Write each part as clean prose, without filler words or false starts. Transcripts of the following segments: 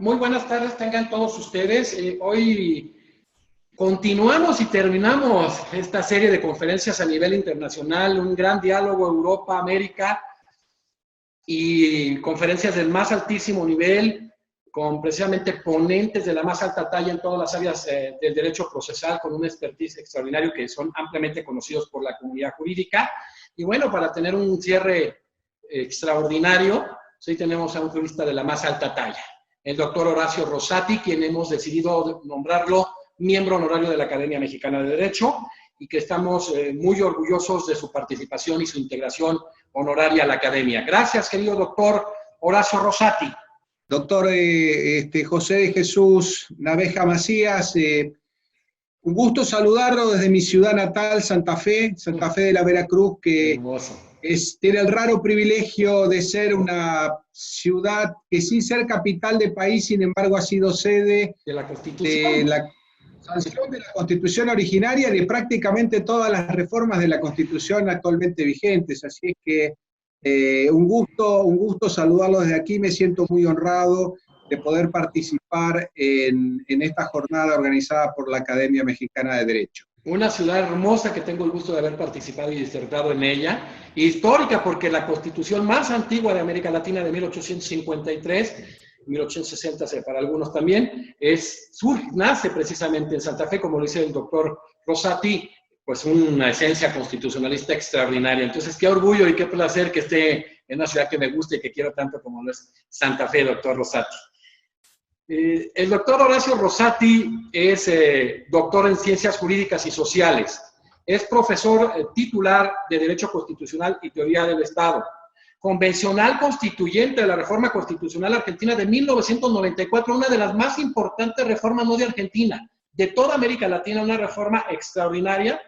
Muy buenas tardes tengan todos ustedes. Hoy continuamos y terminamos esta serie de conferencias a nivel internacional, un gran diálogo Europa-América y conferencias del más altísimo nivel, con precisamente ponentes de la más alta talla en todas las áreas del derecho procesal, con un expertise extraordinario que son ampliamente conocidos por la comunidad jurídica. Y bueno, para tener un cierre extraordinario, hoy tenemos a un jurista de la más alta talla, el doctor Horacio Rosati, quien hemos decidido nombrarlo miembro honorario de la Academia Mexicana de Derecho, y que estamos muy orgullosos de su participación y su integración honoraria a la Academia. Gracias, querido doctor Horacio Rosati. Doctor José de Jesús Naveja Macías, un gusto saludarlo desde mi ciudad natal, Santa Fe de la Veracruz, que tiene el raro privilegio de ser una ciudad que sin ser capital de país, sin embargo ha sido sede de la Constitución. De la sanción de la Constitución originaria y de prácticamente todas las reformas de la Constitución actualmente vigentes. Así es que un gusto saludarlo desde aquí. Me siento muy honrado de poder participar en esta jornada organizada por la Academia Mexicana de Derecho. Una ciudad hermosa que tengo el gusto de haber participado y disertado en ella, histórica porque la Constitución más antigua de América Latina, de 1853, 1860 para algunos también, nace precisamente en Santa Fe, como lo dice el doctor Rosati, pues una esencia constitucionalista extraordinaria. Entonces, qué orgullo y qué placer que esté en una ciudad que me gusta y que quiero tanto como lo es Santa Fe, doctor Rosati. El doctor Horacio Rosati es doctor en Ciencias Jurídicas y Sociales. Es profesor titular de Derecho Constitucional y Teoría del Estado. Convencional constituyente de la Reforma Constitucional Argentina de 1994, una de las más importantes reformas, no de Argentina, de toda América Latina, una reforma extraordinaria,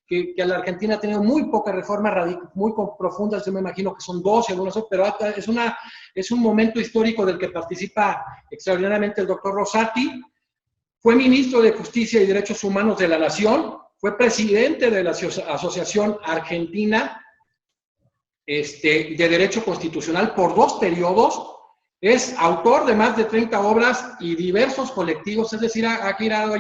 que la Argentina ha tenido muy pocas reformas muy profundas, yo me imagino que son 12 algunas, pero es un momento histórico del que participa extraordinariamente el doctor Rosati. Fue ministro de Justicia y Derechos Humanos de la Nación, fue presidente de la Asociación Argentina de Derecho Constitucional por 2 periodos, es autor de más de 30 obras y diversos colectivos, es decir, ha tirado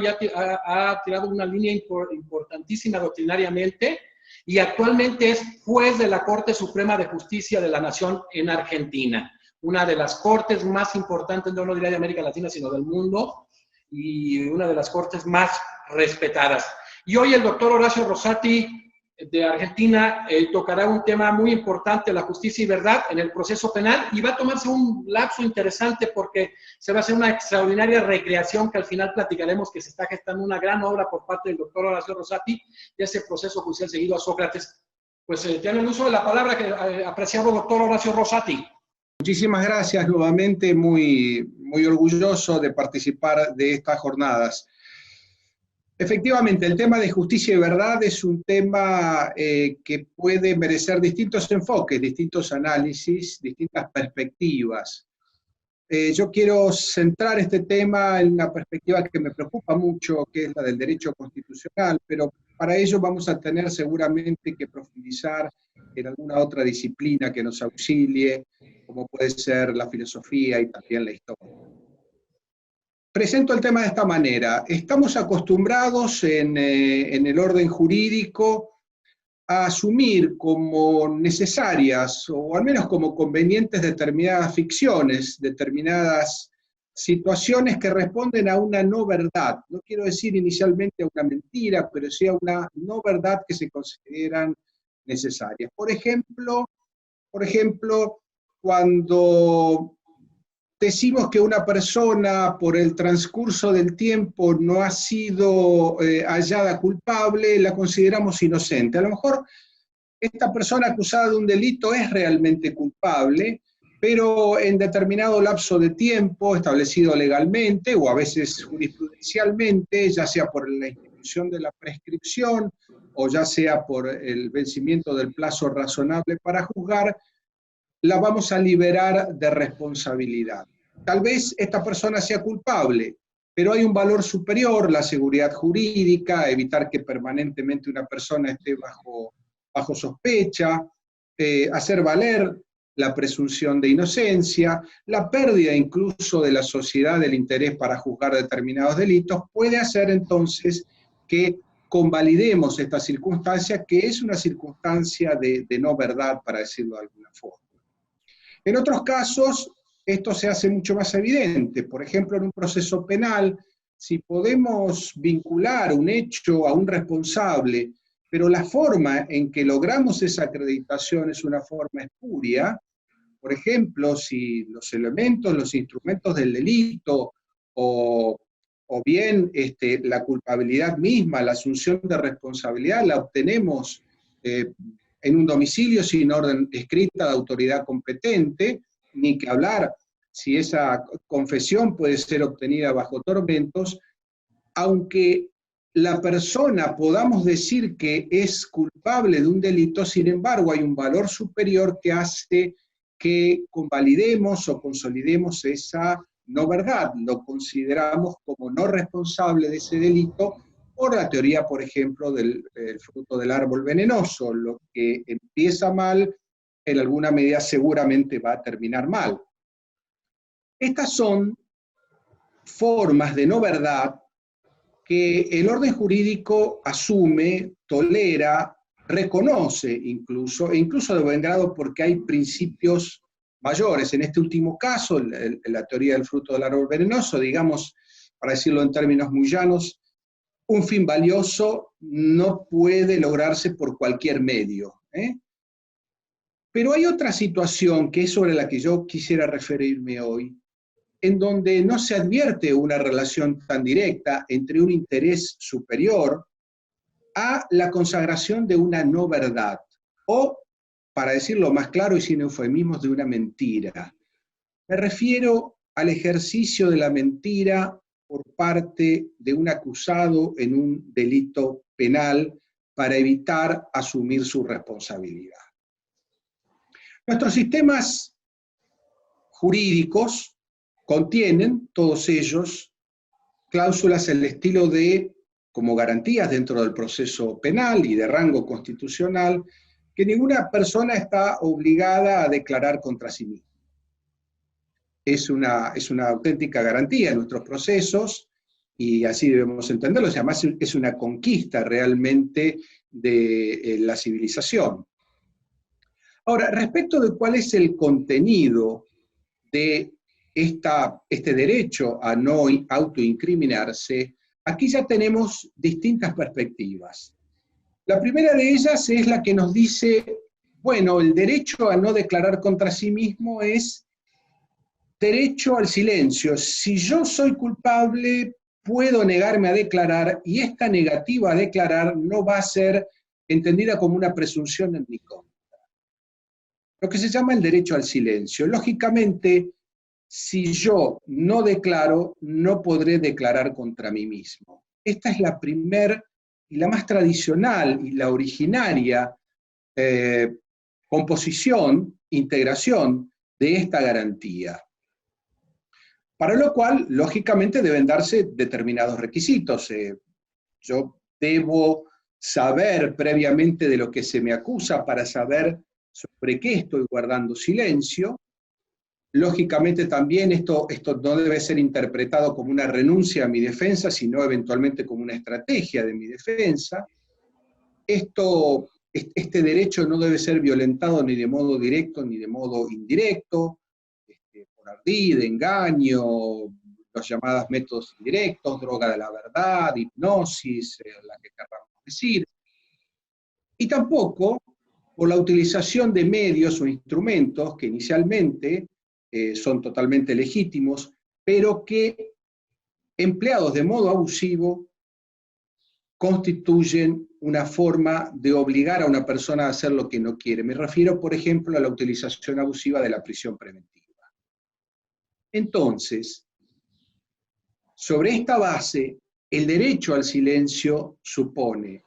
una línea importantísima doctrinariamente, y actualmente es juez de la Corte Suprema de Justicia de la Nación en Argentina, una de las cortes más importantes, no diría de América Latina, sino del mundo, y una de las cortes más respetadas. Y hoy el doctor Horacio Rosati de Argentina tocará un tema muy importante, la justicia y verdad en el proceso penal, y va a tomarse un lapso interesante porque se va a hacer una extraordinaria recreación que al final platicaremos, que se está gestando una gran obra por parte del doctor Horacio Rosati de ese proceso judicial seguido a Sócrates. Pues tiene el uso de la palabra, que apreciado doctor Horacio Rosati. Muchísimas gracias nuevamente, muy orgulloso de participar de estas jornadas. Efectivamente, el tema de justicia y verdad es un tema que puede merecer distintos enfoques, distintos análisis, distintas perspectivas. Yo quiero centrar este tema en una perspectiva que me preocupa mucho, que es la del derecho constitucional, pero para ello vamos a tener seguramente que profundizar en alguna otra disciplina que nos auxilie, como puede ser la filosofía y también la historia. Presento el tema de esta manera. Estamos acostumbrados en el orden jurídico a asumir como necesarias, o al menos como convenientes, determinadas ficciones, determinadas situaciones que responden a una no verdad. No quiero decir inicialmente a una mentira, pero sí a una no verdad que se consideran necesarias. Por ejemplo, cuando decimos que una persona por el transcurso del tiempo no ha sido hallada culpable, la consideramos inocente. A lo mejor esta persona acusada de un delito es realmente culpable, pero en determinado lapso de tiempo establecido legalmente o a veces jurisprudencialmente, ya sea por la institución de la prescripción o ya sea por el vencimiento del plazo razonable para juzgar, la vamos a liberar de responsabilidad. Tal vez esta persona sea culpable, pero hay un valor superior, la seguridad jurídica, evitar que permanentemente una persona esté bajo sospecha, hacer valer la presunción de inocencia, la pérdida incluso de la sociedad del interés para juzgar determinados delitos, puede hacer entonces que convalidemos esta circunstancia, que es una circunstancia de no verdad, para decirlo de alguna forma. En otros casos, esto se hace mucho más evidente. Por ejemplo, en un proceso penal, si podemos vincular un hecho a un responsable, pero la forma en que logramos esa acreditación es una forma espuria, por ejemplo, si los elementos, los instrumentos del delito o bien la culpabilidad misma, la asunción de responsabilidad, la obtenemos en un domicilio sin orden escrita de autoridad competente, ni que hablar si esa confesión puede ser obtenida bajo tormentos, aunque la persona podamos decir que es culpable de un delito, sin embargo hay un valor superior que hace que convalidemos o consolidemos esa no verdad, lo consideramos como no responsable de ese delito por la teoría, por ejemplo, del fruto del árbol venenoso. Lo que empieza mal, en alguna medida seguramente va a terminar mal. Estas son formas de no verdad que el orden jurídico asume, tolera, reconoce incluso, e incluso de buen grado porque hay principios mayores. En este último caso, la teoría del fruto del árbol venenoso, digamos, para decirlo en términos muy llanos, un fin valioso no puede lograrse por cualquier medio. Pero hay otra situación que es sobre la que yo quisiera referirme hoy, en donde no se advierte una relación tan directa entre un interés superior a la consagración de una no verdad, o, para decirlo más claro y sin eufemismos, de una mentira. Me refiero al ejercicio de la mentira por parte de un acusado en un delito penal para evitar asumir su responsabilidad. Nuestros sistemas jurídicos contienen, todos ellos, cláusulas al estilo de, como garantías dentro del proceso penal y de rango constitucional, que ninguna persona está obligada a declarar contra sí misma. Es una auténtica garantía en nuestros procesos, y así debemos entenderlo, además es una conquista realmente de la civilización. Ahora, respecto de cuál es el contenido de este derecho a no autoincriminarse, aquí ya tenemos distintas perspectivas. La primera de ellas es la que nos dice, bueno, el derecho a no declarar contra sí mismo es derecho al silencio. Si yo soy culpable, puedo negarme a declarar, y esta negativa a declarar no va a ser entendida como una presunción en mi contra. Lo que se llama el derecho al silencio. Lógicamente, si yo no declaro, no podré declarar contra mí mismo. Esta es la primera y la más tradicional y la originaria composición, integración de esta garantía. Para lo cual, lógicamente, deben darse determinados requisitos. Yo debo saber previamente de lo que se me acusa para saber sobre qué estoy guardando silencio. Lógicamente también esto no debe ser interpretado como una renuncia a mi defensa, sino eventualmente como una estrategia de mi defensa. Este derecho no debe ser violentado ni de modo directo ni de modo indirecto, por ardid, engaño, los llamados métodos indirectos, droga de la verdad, hipnosis, la que queramos decir. Y tampoco por la utilización de medios o instrumentos que inicialmente son totalmente legítimos, pero que empleados de modo abusivo constituyen una forma de obligar a una persona a hacer lo que no quiere. Me refiero, por ejemplo, a la utilización abusiva de la prisión preventiva. Entonces, sobre esta base, el derecho al silencio supone,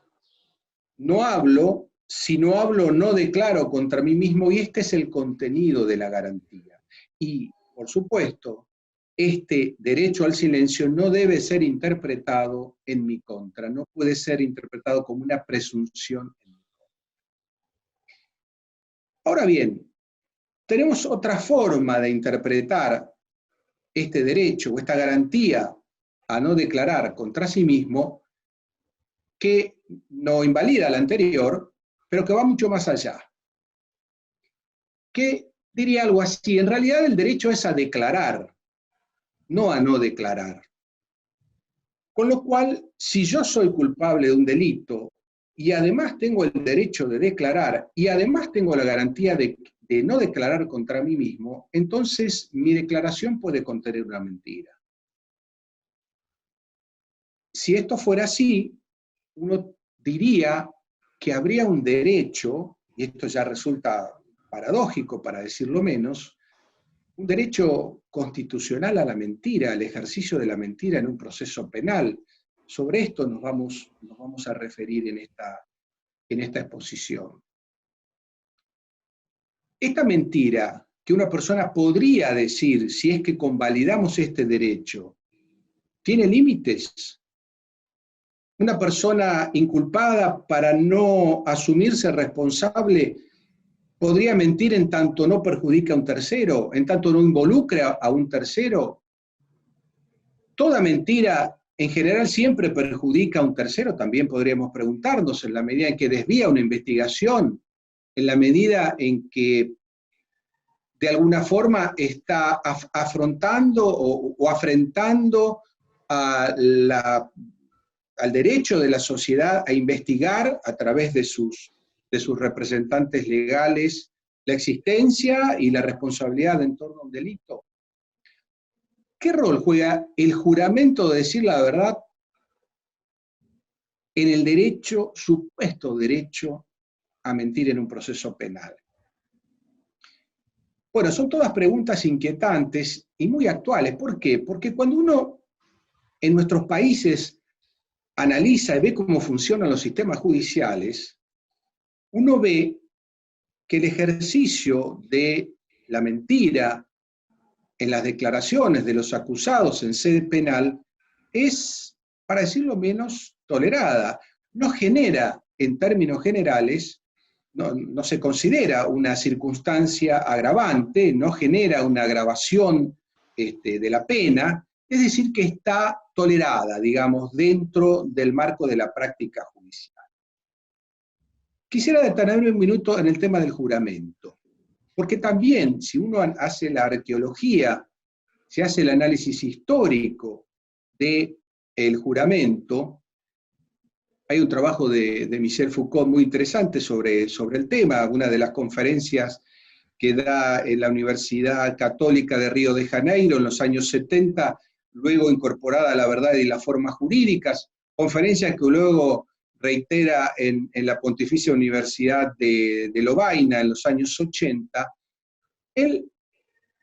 no hablo, si no hablo no declaro contra mí mismo, y este es el contenido de la garantía. Y, por supuesto, este derecho al silencio no debe ser interpretado en mi contra, no puede ser interpretado como una presunción en mi contra. Ahora bien, tenemos otra forma de interpretar este derecho o esta garantía a no declarar contra sí mismo, que no invalida la anterior, pero que va mucho más allá. Que diría algo así: en realidad el derecho es a declarar, no a no declarar. Con lo cual, si yo soy culpable de un delito y además tengo el derecho de declarar y además tengo la garantía de no declarar contra mí mismo, entonces mi declaración puede contener una mentira. Si esto fuera así, uno diría que habría un derecho, y esto ya resulta paradójico para decirlo menos, un derecho constitucional a la mentira, al ejercicio de la mentira en un proceso penal. Sobre esto nos vamos a referir en esta exposición. Esta mentira que una persona podría decir, si es que convalidamos este derecho, ¿tiene límites? Una persona inculpada, para no asumirse responsable, podría mentir en tanto no perjudica a un tercero, en tanto no involucra a un tercero. Toda mentira en general siempre perjudica a un tercero, también podríamos preguntarnos, en la medida en que desvía una investigación, en la medida en que de alguna forma está afrontando o afrentando al derecho de la sociedad a investigar a través de sus representantes legales la existencia y la responsabilidad en torno a un delito. ¿Qué rol juega el juramento de decir la verdad en el derecho, supuesto derecho, a mentir en un proceso penal? Bueno, son todas preguntas inquietantes y muy actuales. ¿Por qué? Porque cuando uno en nuestros países analiza y ve cómo funcionan los sistemas judiciales, uno ve que el ejercicio de la mentira en las declaraciones de los acusados en sede penal es, para decirlo menos, tolerada. No genera, en términos generales, no se considera una circunstancia agravante, no genera una agravación de la pena, es decir, que está tolerada, digamos, dentro del marco de la práctica judicial. Quisiera detenerme un minuto en el tema del juramento, porque también, si uno hace la arqueología, se hace el análisis histórico del juramento. Hay un trabajo de Michel Foucault muy interesante sobre el tema, una de las conferencias que da en la Universidad Católica de Río de Janeiro en los años 70, luego incorporada a la verdad y las formas jurídicas, conferencia que luego reitera en la Pontificia Universidad de Lovaina en los años 80. Él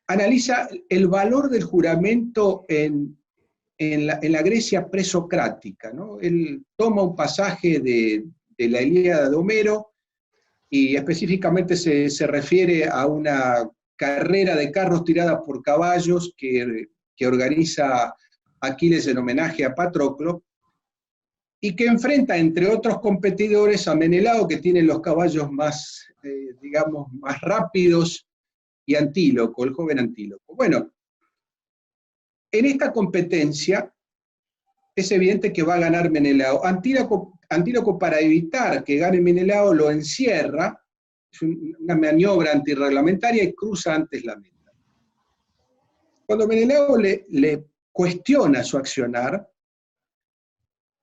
analiza el valor del juramento en la Grecia presocrática, ¿no? Él toma un pasaje de la Ilíada de Homero y específicamente se refiere a una carrera de carros tirada por caballos que organiza Aquiles en homenaje a Patroclo y que enfrenta, entre otros competidores, a Menelao, que tiene los caballos más, digamos, más rápidos, y Antíloco, el joven Antíloco. Bueno, en esta competencia es evidente que va a ganar Menelao. Antíloco, para evitar que gane Menelao, lo encierra, es una maniobra antirreglamentaria, y cruza antes la meta. Cuando Menelao le cuestiona su accionar,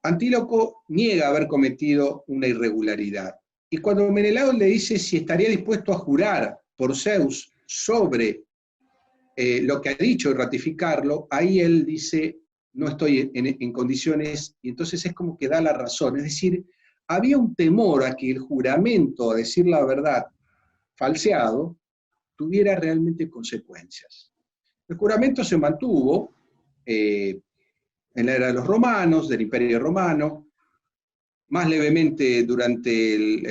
Antíloco niega haber cometido una irregularidad. Y cuando Menelao le dice si estaría dispuesto a jurar por Zeus sobre lo que ha dicho y ratificarlo, ahí él dice: no estoy en condiciones, y entonces es como que da la razón. Es decir, había un temor a que el juramento a decir la verdad falseado tuviera realmente consecuencias. El juramento se mantuvo en la era de los romanos, del Imperio Romano, más levemente durante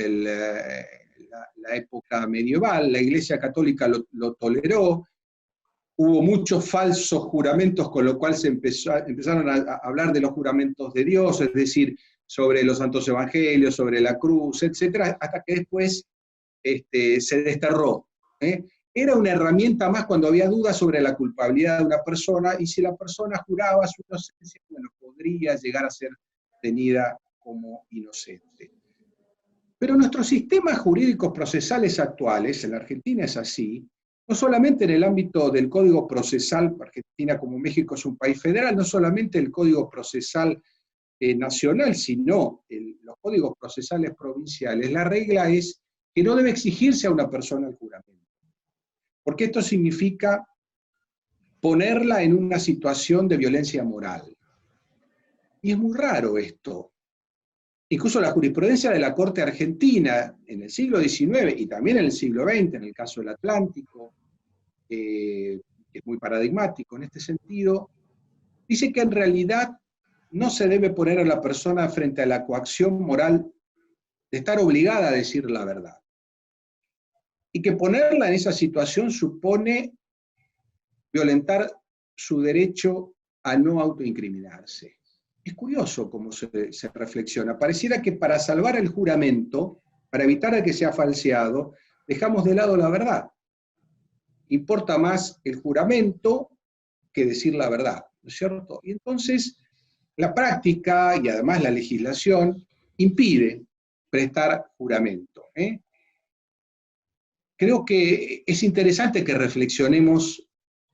la época medieval. La Iglesia Católica lo toleró. Hubo muchos falsos juramentos, con lo cual empezaron a hablar de los juramentos de Dios, es decir, sobre los santos evangelios, sobre la cruz, etc., hasta que después se desterró. era una herramienta más cuando había dudas sobre la culpabilidad de una persona, y si la persona juraba su inocencia, bueno, podría llegar a ser tenida como inocente. Pero nuestros sistemas jurídicos procesales actuales, en la Argentina es así, no solamente en el ámbito del Código Procesal, Argentina como México es un país federal, no solamente el Código Procesal nacional, sino los códigos procesales provinciales, la regla es que no debe exigirse a una persona el juramento, porque esto significa ponerla en una situación de violencia moral. Y es muy raro esto. Incluso la jurisprudencia de la Corte Argentina en el siglo XIX y también en el siglo XX, en el caso del Atlántico, que es muy paradigmático en este sentido, dice que en realidad no se debe poner a la persona frente a la coacción moral de estar obligada a decir la verdad. Y que ponerla en esa situación supone violentar su derecho a no autoincriminarse. Es curioso cómo se reflexiona. Pareciera que para salvar el juramento, para evitar que sea falseado, dejamos de lado la verdad. Importa más el juramento que decir la verdad, ¿no es cierto? Y entonces la práctica y además la legislación impide prestar juramento. Creo que es interesante que reflexionemos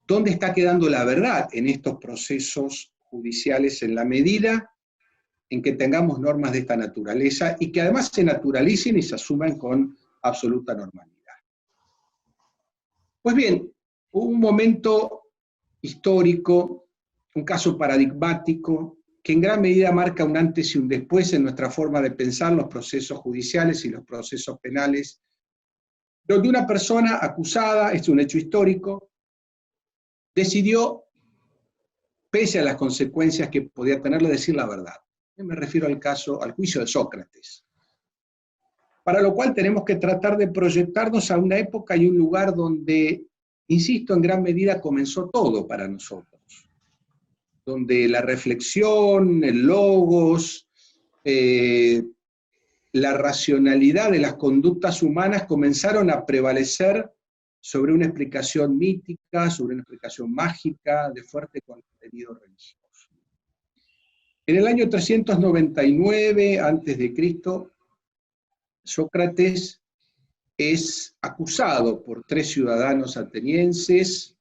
dónde está quedando la verdad en estos procesos judiciales en la medida en que tengamos normas de esta naturaleza y que además se naturalicen y se asuman con absoluta normalidad. Pues bien, hubo un momento histórico, un caso paradigmático, que en gran medida marca un antes y un después en nuestra forma de pensar los procesos judiciales y los procesos penales, donde una persona acusada, es un hecho histórico, decidió, pese a las consecuencias que podía tenerle, decir la verdad. Me refiero al juicio de Sócrates. Para lo cual tenemos que tratar de proyectarnos a una época y un lugar donde, insisto, en gran medida comenzó todo para nosotros. Donde la reflexión, el logos, la racionalidad de las conductas humanas comenzaron a prevalecer sobre una explicación mítica, sobre una explicación mágica, de fuerte contenido religioso. En el año 399 a.C., Sócrates es acusado por 3 ciudadanos atenienses,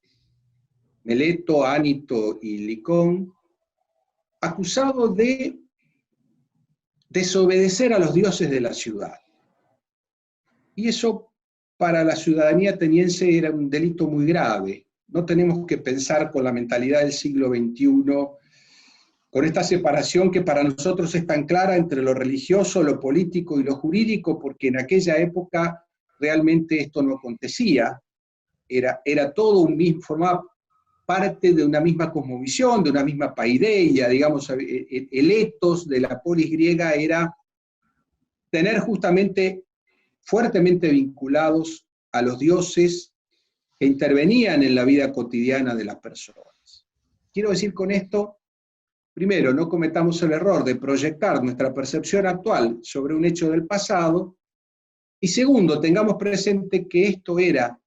Meleto, Ánito y Licón, acusado de desobedecer a los dioses de la ciudad. Y eso para la ciudadanía ateniense era un delito muy grave. No tenemos que pensar con la mentalidad del siglo XXI, con esta separación que para nosotros es tan clara entre lo religioso, lo político y lo jurídico, porque en aquella época realmente esto no acontecía. Era todo un mismo, formaba parte de una misma cosmovisión, de una misma paideia, digamos, el etos de la polis griega era tener justamente fuertemente vinculados a los dioses que intervenían en la vida cotidiana de las personas. Quiero decir con esto, primero, no cometamos el error de proyectar nuestra percepción actual sobre un hecho del pasado, y segundo, tengamos presente que esto era,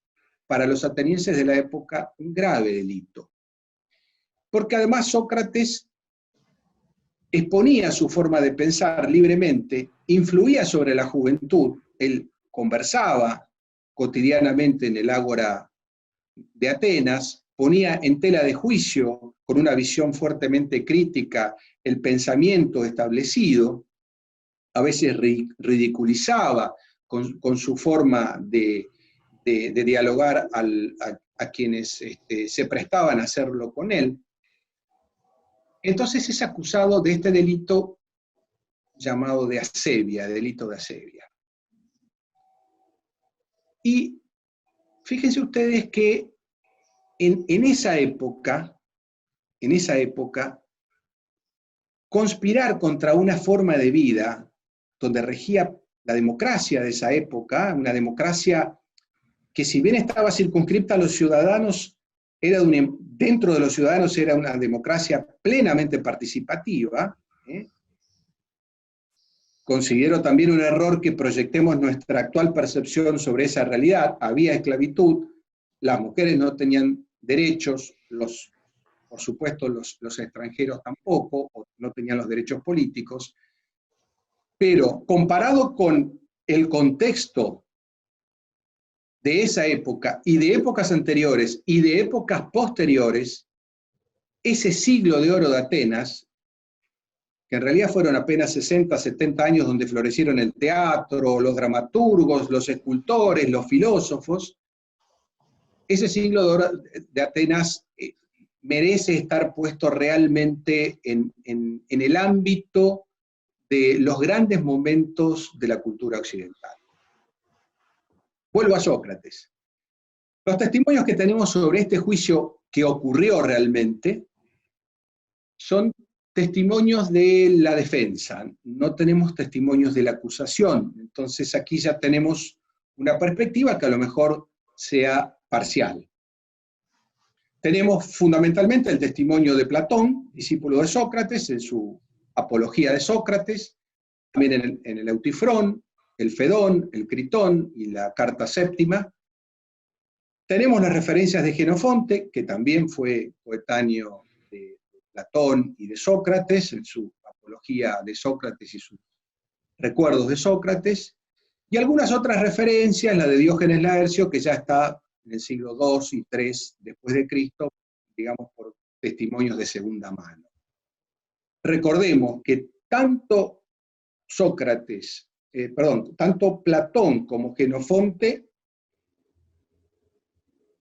para los atenienses de la época, un grave delito. Porque además Sócrates exponía su forma de pensar libremente, influía sobre la juventud, él conversaba cotidianamente en el ágora de Atenas, ponía en tela de juicio, con una visión fuertemente crítica, el pensamiento establecido, a veces ridiculizaba con su forma de dialogar a quienes se prestaban a hacerlo con él. Entonces es acusado de este delito llamado de asevia, delito de asevia. Y fíjense ustedes que en esa época, conspirar contra una forma de vida donde regía la democracia de esa época, una democracia que si bien estaba circunscripta a los ciudadanos, dentro de los ciudadanos era una democracia plenamente participativa. Considero también un error que proyectemos nuestra actual percepción sobre esa realidad. Había esclavitud, las mujeres no tenían derechos, por supuesto los extranjeros tampoco, o no tenían los derechos políticos, pero comparado con el contexto de esa época y de épocas anteriores y de épocas posteriores, ese siglo de oro de Atenas, que en realidad fueron apenas 60, 70 años donde florecieron el teatro, los dramaturgos, los escultores, los filósofos, ese siglo de oro de Atenas merece estar puesto realmente en el ámbito de los grandes momentos de la cultura occidental. Vuelvo a Sócrates. Los testimonios que tenemos sobre este juicio que ocurrió realmente son testimonios de la defensa, no tenemos testimonios de la acusación. Entonces aquí ya tenemos una perspectiva que a lo mejor sea parcial. Tenemos fundamentalmente el testimonio de Platón, discípulo de Sócrates, en su Apología de Sócrates, también en el Eutifrón, el Fedón, el Critón y la Carta Séptima. Tenemos las referencias de Jenofonte, que también fue coetáneo de Platón y de Sócrates, en su Apología de Sócrates y sus Recuerdos de Sócrates, y algunas otras referencias, la de Diógenes Laercio, que ya está en el siglo II y III después de Cristo, digamos por testimonios de segunda mano. Recordemos que tanto tanto Platón como Jenofonte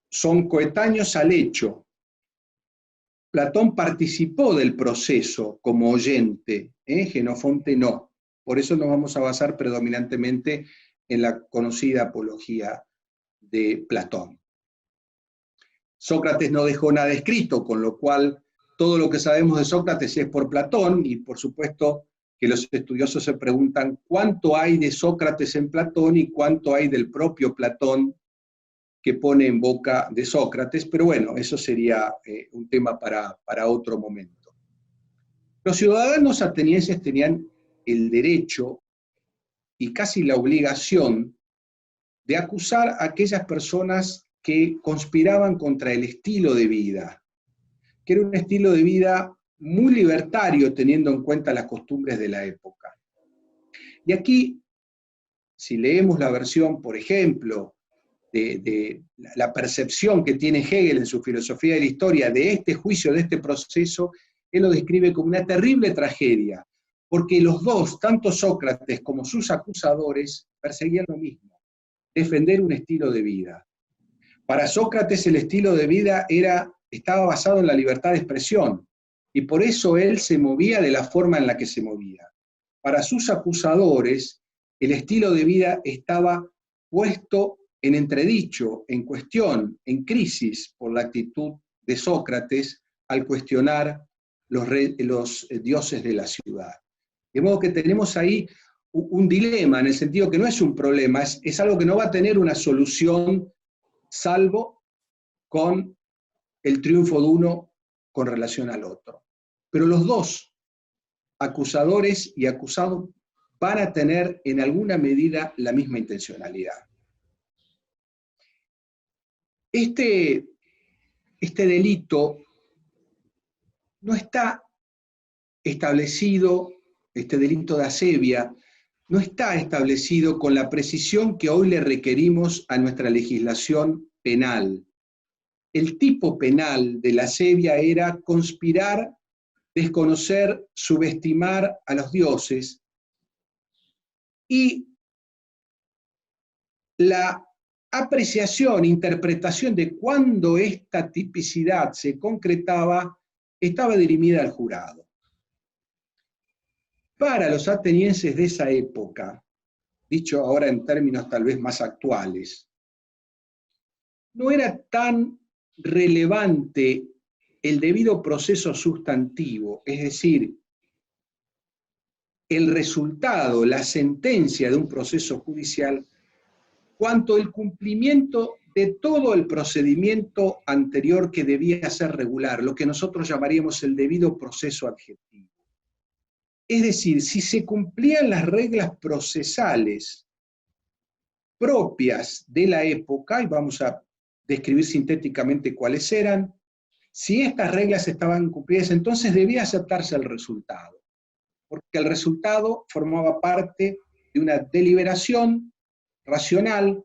son coetáneos al hecho. Platón participó del proceso como oyente, Jenofonte no. Por eso nos vamos a basar predominantemente en la conocida Apología de Platón. Sócrates no dejó nada escrito, con lo cual todo lo que sabemos de Sócrates es por Platón, y por supuesto que los estudiosos se preguntan cuánto hay de Sócrates en Platón y cuánto hay del propio Platón que pone en boca de Sócrates, pero bueno, eso sería un tema para otro momento. Los ciudadanos atenienses tenían el derecho y casi la obligación de acusar a aquellas personas que conspiraban contra el estilo de vida, que era un estilo de vida muy libertario teniendo en cuenta las costumbres de la época. Y aquí, si leemos la versión, por ejemplo, de la percepción que tiene Hegel en su Filosofía de la Historia de este juicio, de este proceso, él lo describe como una terrible tragedia, porque los dos, tanto Sócrates como sus acusadores, perseguían lo mismo, defender un estilo de vida. Para Sócrates el estilo de vida estaba basado en la libertad de expresión, y por eso él se movía de la forma en la que se movía. Para sus acusadores, el estilo de vida estaba puesto en entredicho, en cuestión, en crisis por la actitud de Sócrates al cuestionar los dioses de la ciudad. De modo que tenemos ahí un dilema, en el sentido que no es un problema, es algo que no va a tener una solución salvo con el triunfo de uno con relación al otro. Pero los dos, acusadores y acusados, van a tener en alguna medida la misma intencionalidad. Este delito no está establecido, este delito de asevia, no está establecido con la precisión que hoy le requerimos a nuestra legislación penal. El tipo penal de la asevia era conspirar, desconocer, subestimar a los dioses, y la apreciación, interpretación de cuándo esta tipicidad se concretaba estaba dirimida al jurado. Para los atenienses de esa época, dicho ahora en términos tal vez más actuales, no era tan relevante el debido proceso sustantivo, es decir, el resultado, la sentencia de un proceso judicial, cuanto el cumplimiento de todo el procedimiento anterior que debía ser regular, lo que nosotros llamaríamos el debido proceso adjetivo. Es decir, si se cumplían las reglas procesales propias de la época, y vamos a describir sintéticamente cuáles eran. Si estas reglas estaban cumplidas, entonces debía aceptarse el resultado, porque el resultado formaba parte de una deliberación racional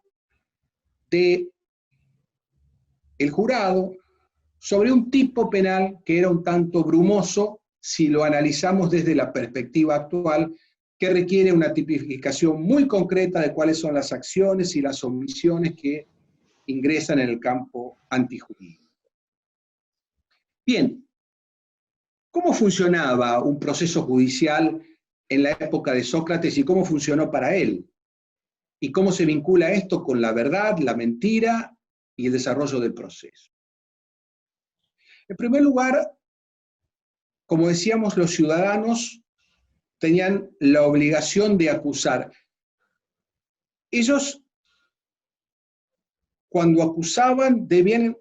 del jurado sobre un tipo penal que era un tanto brumoso si lo analizamos desde la perspectiva actual, que requiere una tipificación muy concreta de cuáles son las acciones y las omisiones que ingresan en el campo antijurídico. Bien, ¿cómo funcionaba un proceso judicial en la época de Sócrates y cómo funcionó para él? ¿Y cómo se vincula esto con la verdad, la mentira y el desarrollo del proceso? En primer lugar, como decíamos, los ciudadanos tenían la obligación de acusar. Ellos, cuando acusaban, debían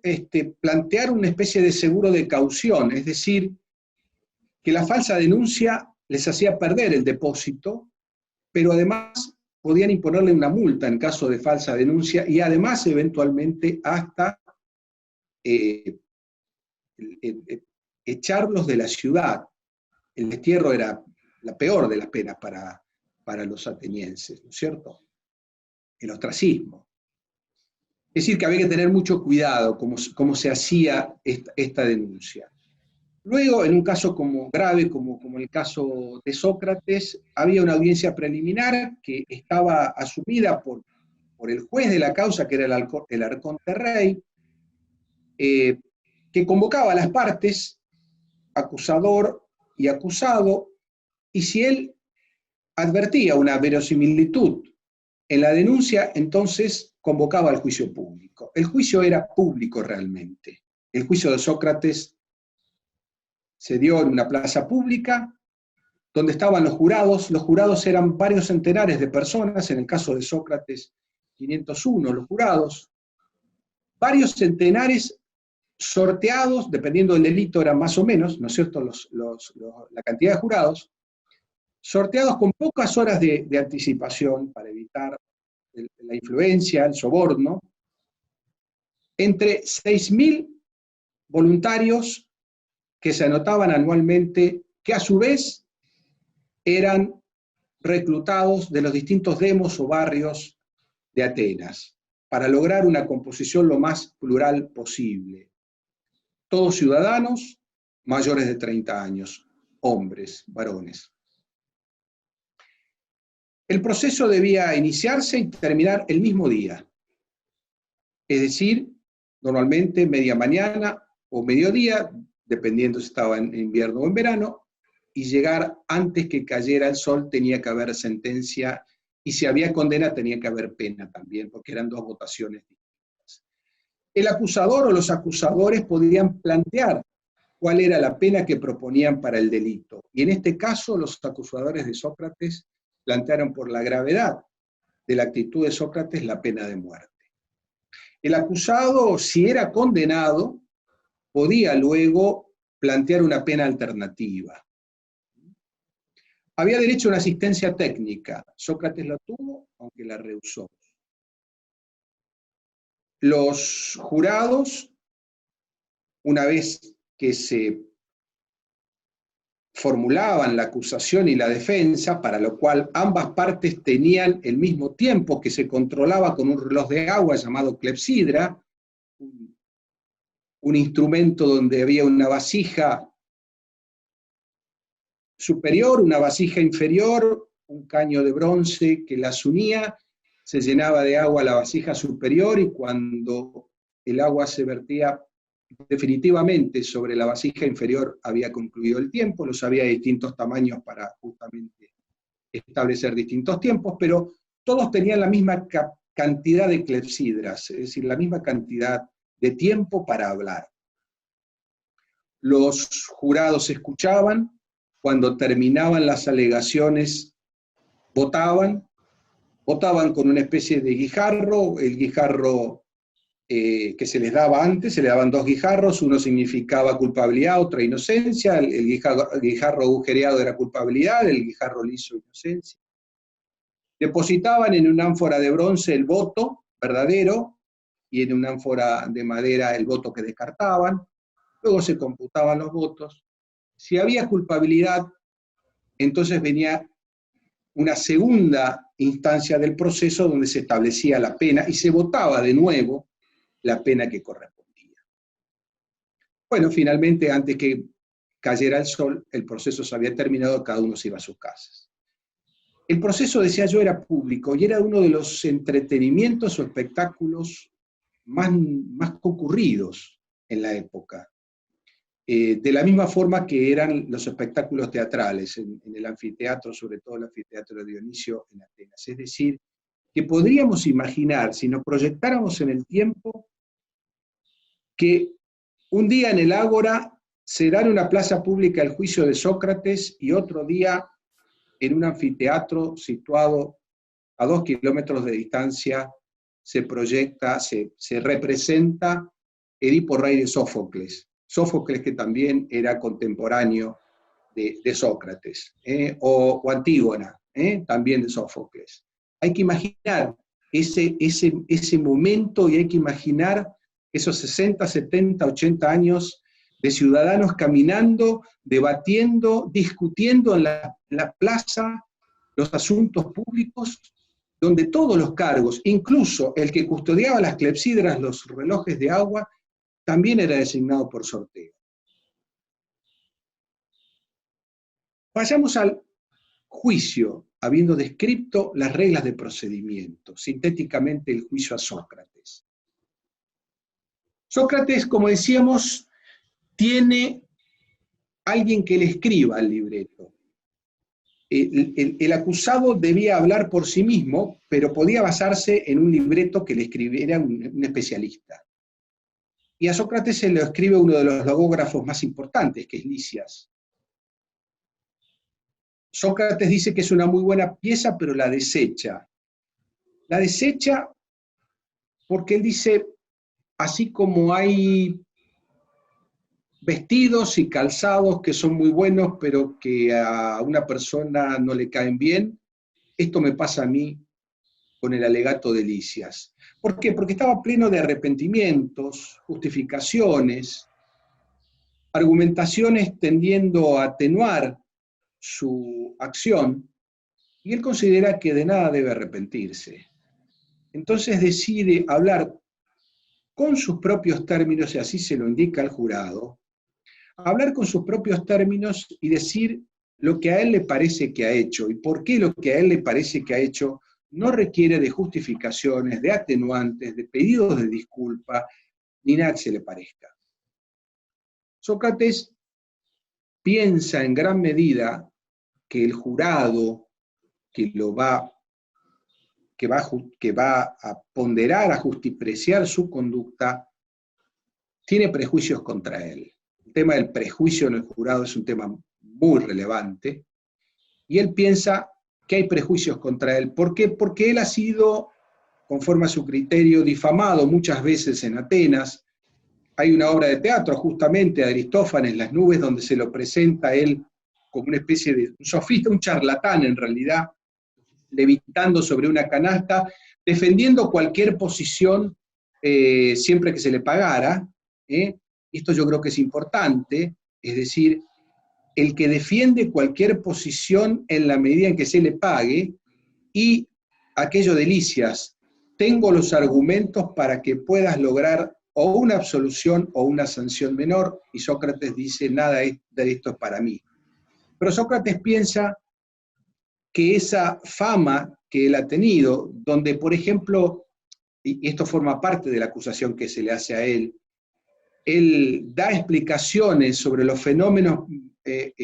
plantear una especie de seguro de caución, es decir, que la falsa denuncia les hacía perder el depósito, pero además podían imponerle una multa en caso de falsa denuncia y además eventualmente hasta echarlos de la ciudad. El destierro era la peor de las penas para los atenienses, ¿no es cierto? El ostracismo. Es decir, que había que tener mucho cuidado cómo se hacía esta denuncia. Luego, en un caso grave como el caso de Sócrates, había una audiencia preliminar que estaba asumida por el juez de la causa, que era el arconte rey, que convocaba a las partes, acusador y acusado, y si él advertía una verosimilitud en la denuncia, entonces convocaba al juicio público. El juicio era público realmente. El juicio de Sócrates se dio en una plaza pública, donde estaban los jurados. Los jurados eran varios centenares de personas, en el caso de Sócrates, 501 los jurados. Varios centenares sorteados, dependiendo del delito eran más o menos, ¿no es cierto?, la cantidad de jurados, sorteados con pocas horas de anticipación para evitar la influencia, el soborno, entre 6.000 voluntarios que se anotaban anualmente, que a su vez eran reclutados de los distintos demos o barrios de Atenas, para lograr una composición lo más plural posible. Todos ciudadanos mayores de 30 años, hombres, varones. El proceso debía iniciarse y terminar el mismo día, es decir, normalmente media mañana o mediodía, dependiendo si estaba en invierno o en verano, y llegar antes que cayera el sol. Tenía que haber sentencia, y si había condena tenía que haber pena también, porque eran dos votaciones distintas. El acusador o los acusadores podían plantear cuál era la pena que proponían para el delito, y en este caso los acusadores de Sócrates plantearon, por la gravedad de la actitud de Sócrates, la pena de muerte. El acusado, si era condenado, podía luego plantear una pena alternativa. Había derecho a una asistencia técnica. Sócrates la tuvo, aunque la rehusó. Los jurados, una vez que se formulaban la acusación y la defensa, para lo cual ambas partes tenían el mismo tiempo, que se controlaba con un reloj de agua llamado clepsidra, un instrumento donde había una vasija superior, una vasija inferior, un caño de bronce que las unía, se llenaba de agua la vasija superior, y cuando el agua se vertía definitivamente sobre la vasija inferior había concluido el tiempo. Los había de distintos tamaños para justamente establecer distintos tiempos, pero todos tenían la misma cantidad de clepsidras, es decir, la misma cantidad de tiempo para hablar. Los jurados escuchaban, cuando terminaban las alegaciones votaban con una especie de guijarro. El guijarro que se les daba antes, se le daban dos guijarros, uno significaba culpabilidad, otra inocencia. El guijarro agujereado era culpabilidad, el guijarro liso inocencia. Depositaban en una ánfora de bronce el voto verdadero, y en una ánfora de madera el voto que descartaban, luego se computaban los votos. Si había culpabilidad, entonces venía una segunda instancia del proceso donde se establecía la pena y se votaba de nuevo la pena que correspondía. Bueno, finalmente, antes que cayera el sol, el proceso se había terminado, cada uno se iba a sus casas. El proceso, decía yo, era público y era uno de los entretenimientos o espectáculos más concurridos en la época. De la misma forma que eran los espectáculos teatrales en el anfiteatro, sobre todo el anfiteatro de Dionisio en Atenas. Es decir, que podríamos imaginar, si nos proyectáramos en el tiempo, que un día en el Ágora se da en una plaza pública el juicio de Sócrates y otro día en un anfiteatro situado a 2 kilómetros de distancia se proyecta, se representa Edipo Rey de Sófocles. Sófocles, que también era contemporáneo de Sócrates, o Antígona, también de Sófocles. Hay que imaginar ese momento y hay que imaginar esos 60, 70, 80 años de ciudadanos caminando, debatiendo, discutiendo en la plaza los asuntos públicos, donde todos los cargos, incluso el que custodiaba las clepsidras, los relojes de agua, también era designado por sorteo. Vayamos al juicio, habiendo descrito las reglas de procedimiento, sintéticamente el juicio a Sócrates. Sócrates, como decíamos, tiene alguien que le escriba el libreto. El acusado debía hablar por sí mismo, pero podía basarse en un libreto que le escribiera un especialista. Y a Sócrates se lo escribe uno de los logógrafos más importantes, que es Lisias. Sócrates dice que es una muy buena pieza, pero la desecha. La desecha porque él dice, así como hay vestidos y calzados que son muy buenos, pero que a una persona no le caen bien, esto me pasa a mí con el alegato de Lisias. ¿Por qué? Porque estaba pleno de arrepentimientos, justificaciones, argumentaciones tendiendo a atenuar su acción, y él considera que de nada debe arrepentirse. Entonces decide hablar con sus propios términos, y así se lo indica al jurado, hablar con sus propios términos y decir lo que a él le parece que ha hecho, y por qué lo que a él le parece que ha hecho no requiere de justificaciones, de atenuantes, de pedidos de disculpa, ni nada que se le parezca. Sócrates piensa en gran medida que el jurado que va a ponderar, a justipreciar su conducta, tiene prejuicios contra él. El tema del prejuicio en el jurado es un tema muy relevante, y él piensa que hay prejuicios contra él. ¿Por qué? Porque él ha sido, conforme a su criterio, difamado muchas veces en Atenas. Hay una obra de teatro, justamente, de Aristófanes, Las nubes, donde se lo presenta a él como una especie de un sofista, un charlatán en realidad, levitando sobre una canasta, defendiendo cualquier posición siempre que se le pagara. Esto yo creo que es importante, es decir, el que defiende cualquier posición en la medida en que se le pague, y aquello de Lisias, tengo los argumentos para que puedas lograr o una absolución o una sanción menor, y Sócrates dice, nada de esto es para mí. Pero Sócrates piensa que esa fama que él ha tenido, donde, por ejemplo, y esto forma parte de la acusación que se le hace a él da explicaciones sobre los fenómenos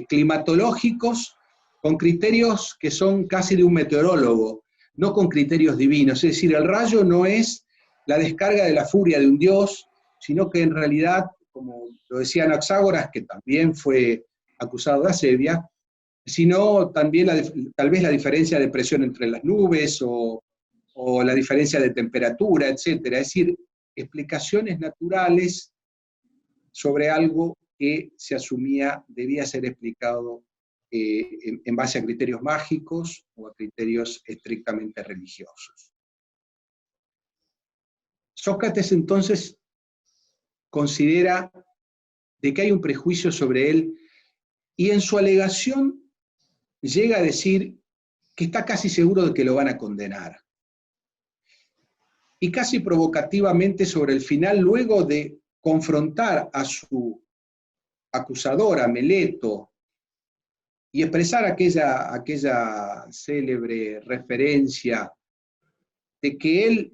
climatológicos con criterios que son casi de un meteorólogo, no con criterios divinos. Es decir, el rayo no es la descarga de la furia de un dios, sino que en realidad, como lo decía Anaxágoras, que también fue acusado de asedia, sino también tal vez la diferencia de presión entre las nubes o la diferencia de temperatura, etc. Es decir, explicaciones naturales sobre algo que se asumía debía ser explicado en base a criterios mágicos o a criterios estrictamente religiosos. Sócrates entonces considera de que hay un prejuicio sobre él y en su alegación llega a decir que está casi seguro de que lo van a condenar. Y casi provocativamente sobre el final, luego de confrontar a su acusador, a Meleto, y expresar aquella célebre referencia de que él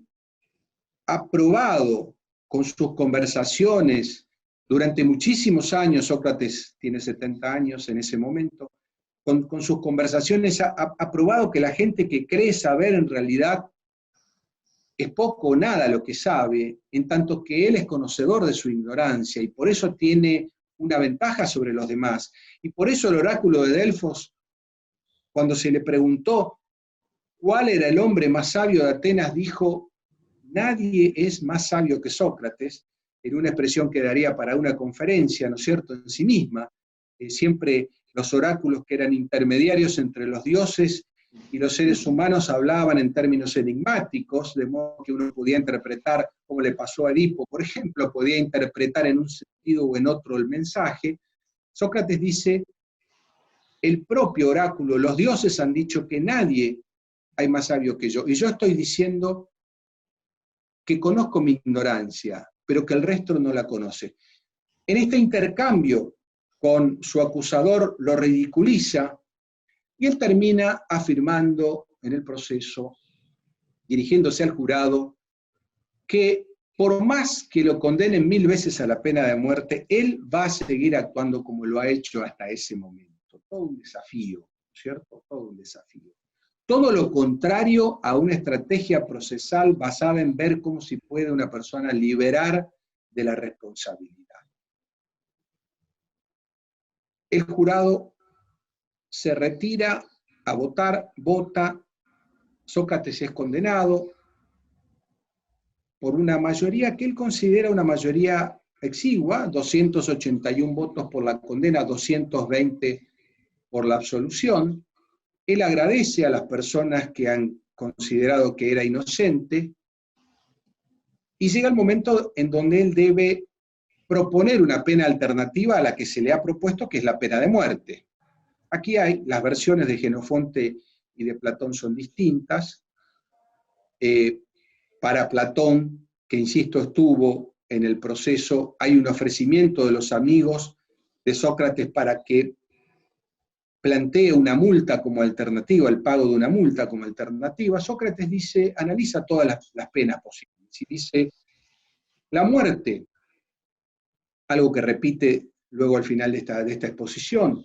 ha probado con sus conversaciones durante muchísimos años, Sócrates tiene 70 años en ese momento, con sus conversaciones ha probado que la gente que cree saber en realidad es poco o nada lo que sabe, en tanto que él es conocedor de su ignorancia y por eso tiene una ventaja sobre los demás. Y por eso el oráculo de Delfos, cuando se le preguntó cuál era el hombre más sabio de Atenas, dijo: nadie es más sabio que Sócrates, en una expresión que daría para una conferencia, ¿no es cierto?, en sí misma. Siempre los oráculos que eran intermediarios entre los dioses y los seres humanos hablaban en términos enigmáticos, de modo que uno podía interpretar, como le pasó a Edipo, por ejemplo, podía interpretar en un sentido o en otro el mensaje. Sócrates dice: el propio oráculo, los dioses han dicho que nadie hay más sabio que yo, y yo estoy diciendo que conozco mi ignorancia, pero que el resto no la conoce. En este intercambio con su acusador lo ridiculiza, y él termina afirmando en el proceso, dirigiéndose al jurado, que por más que lo condenen 1000 veces a la pena de muerte, él va a seguir actuando como lo ha hecho hasta ese momento. Todo un desafío, ¿cierto? Todo un desafío. Todo lo contrario a una estrategia procesal basada en ver cómo se puede una persona liberar de la responsabilidad. El jurado se retira a votar, vota, Sócrates es condenado por una mayoría que él considera una mayoría exigua, 281 votos por la condena, 220 por la absolución. Él agradece a las personas que han considerado que era inocente, y llega el momento en donde él debe proponer una pena alternativa a la que se le ha propuesto, que es la pena de muerte. Aquí las versiones de Jenofonte y de Platón son distintas. Para Platón, que insisto estuvo en el proceso, hay un ofrecimiento de los amigos de Sócrates para que plantee una multa como alternativa, el pago de una multa como alternativa. Sócrates dice, analiza todas las penas posibles, y dice: la muerte, algo que repite luego al final de esta exposición,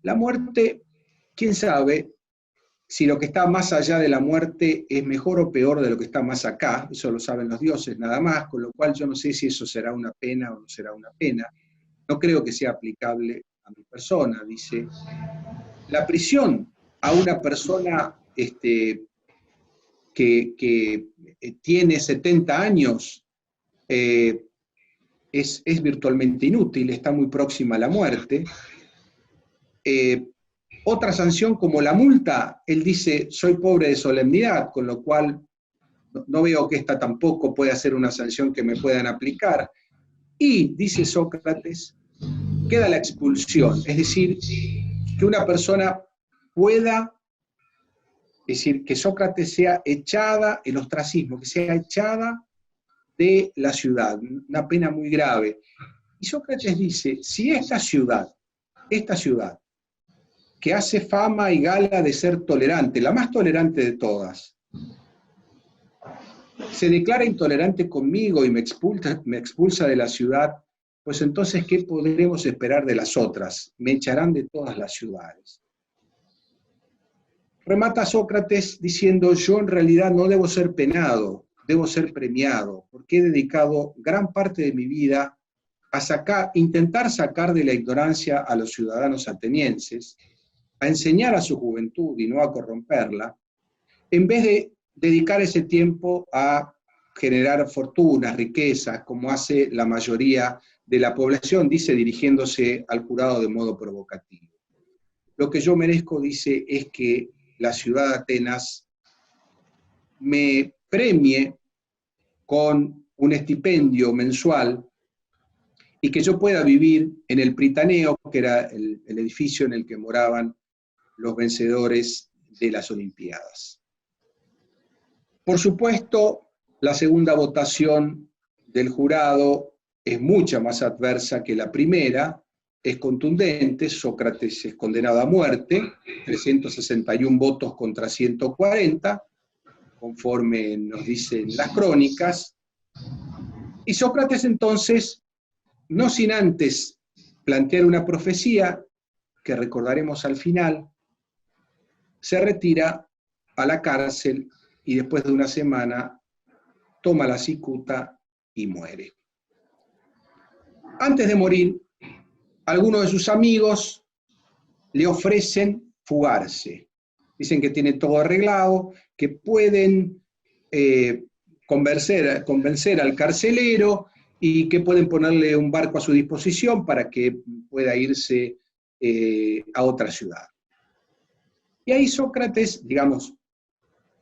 la muerte, quién sabe si lo que está más allá de la muerte es mejor o peor de lo que está más acá, eso lo saben los dioses nada más, con lo cual yo no sé si eso será una pena o no será una pena. No creo que sea aplicable a mi persona. Dice: la prisión a una persona que tiene 70 años es virtualmente inútil, está muy próxima a la muerte. Otra sanción como la multa, él dice: soy pobre de solemnidad, con lo cual no veo que esta tampoco pueda ser una sanción que me puedan aplicar. Y, dice Sócrates, queda la expulsión, es decir, que una persona pueda, es decir, que Sócrates sea echada, el ostracismo, que sea echada de la ciudad, una pena muy grave. Y Sócrates dice: si esta ciudad, que hace fama y gala de ser tolerante, la más tolerante de todas, se declara intolerante conmigo y me expulsa de la ciudad, pues entonces, ¿qué podremos esperar de las otras? Me echarán de todas las ciudades. Remata Sócrates diciendo: yo en realidad no debo ser penado, debo ser premiado, porque he dedicado gran parte de mi vida a intentar sacar de la ignorancia a los ciudadanos atenienses, a enseñar a su juventud y no a corromperla, en vez de dedicar ese tiempo a generar fortunas, riquezas, como hace la mayoría de la población, dice, dirigiéndose al jurado de modo provocativo. Lo que yo merezco, dice, es que la ciudad de Atenas me premie con un estipendio mensual y que yo pueda vivir en el Pritaneo, que era el edificio en el que moraban los vencedores de las Olimpiadas. Por supuesto, la segunda votación del jurado es mucha más adversa que la primera, es contundente, Sócrates es condenado a muerte, 361 votos contra 140, conforme nos dicen las crónicas, y Sócrates entonces, no sin antes plantear una profecía, que recordaremos al final, se retira a la cárcel y después de una semana toma la cicuta y muere. Antes de morir, algunos de sus amigos le ofrecen fugarse. Dicen que tiene todo arreglado, que pueden convencer al carcelero y que pueden ponerle un barco a su disposición para que pueda irse a otra ciudad. Y ahí Sócrates, digamos,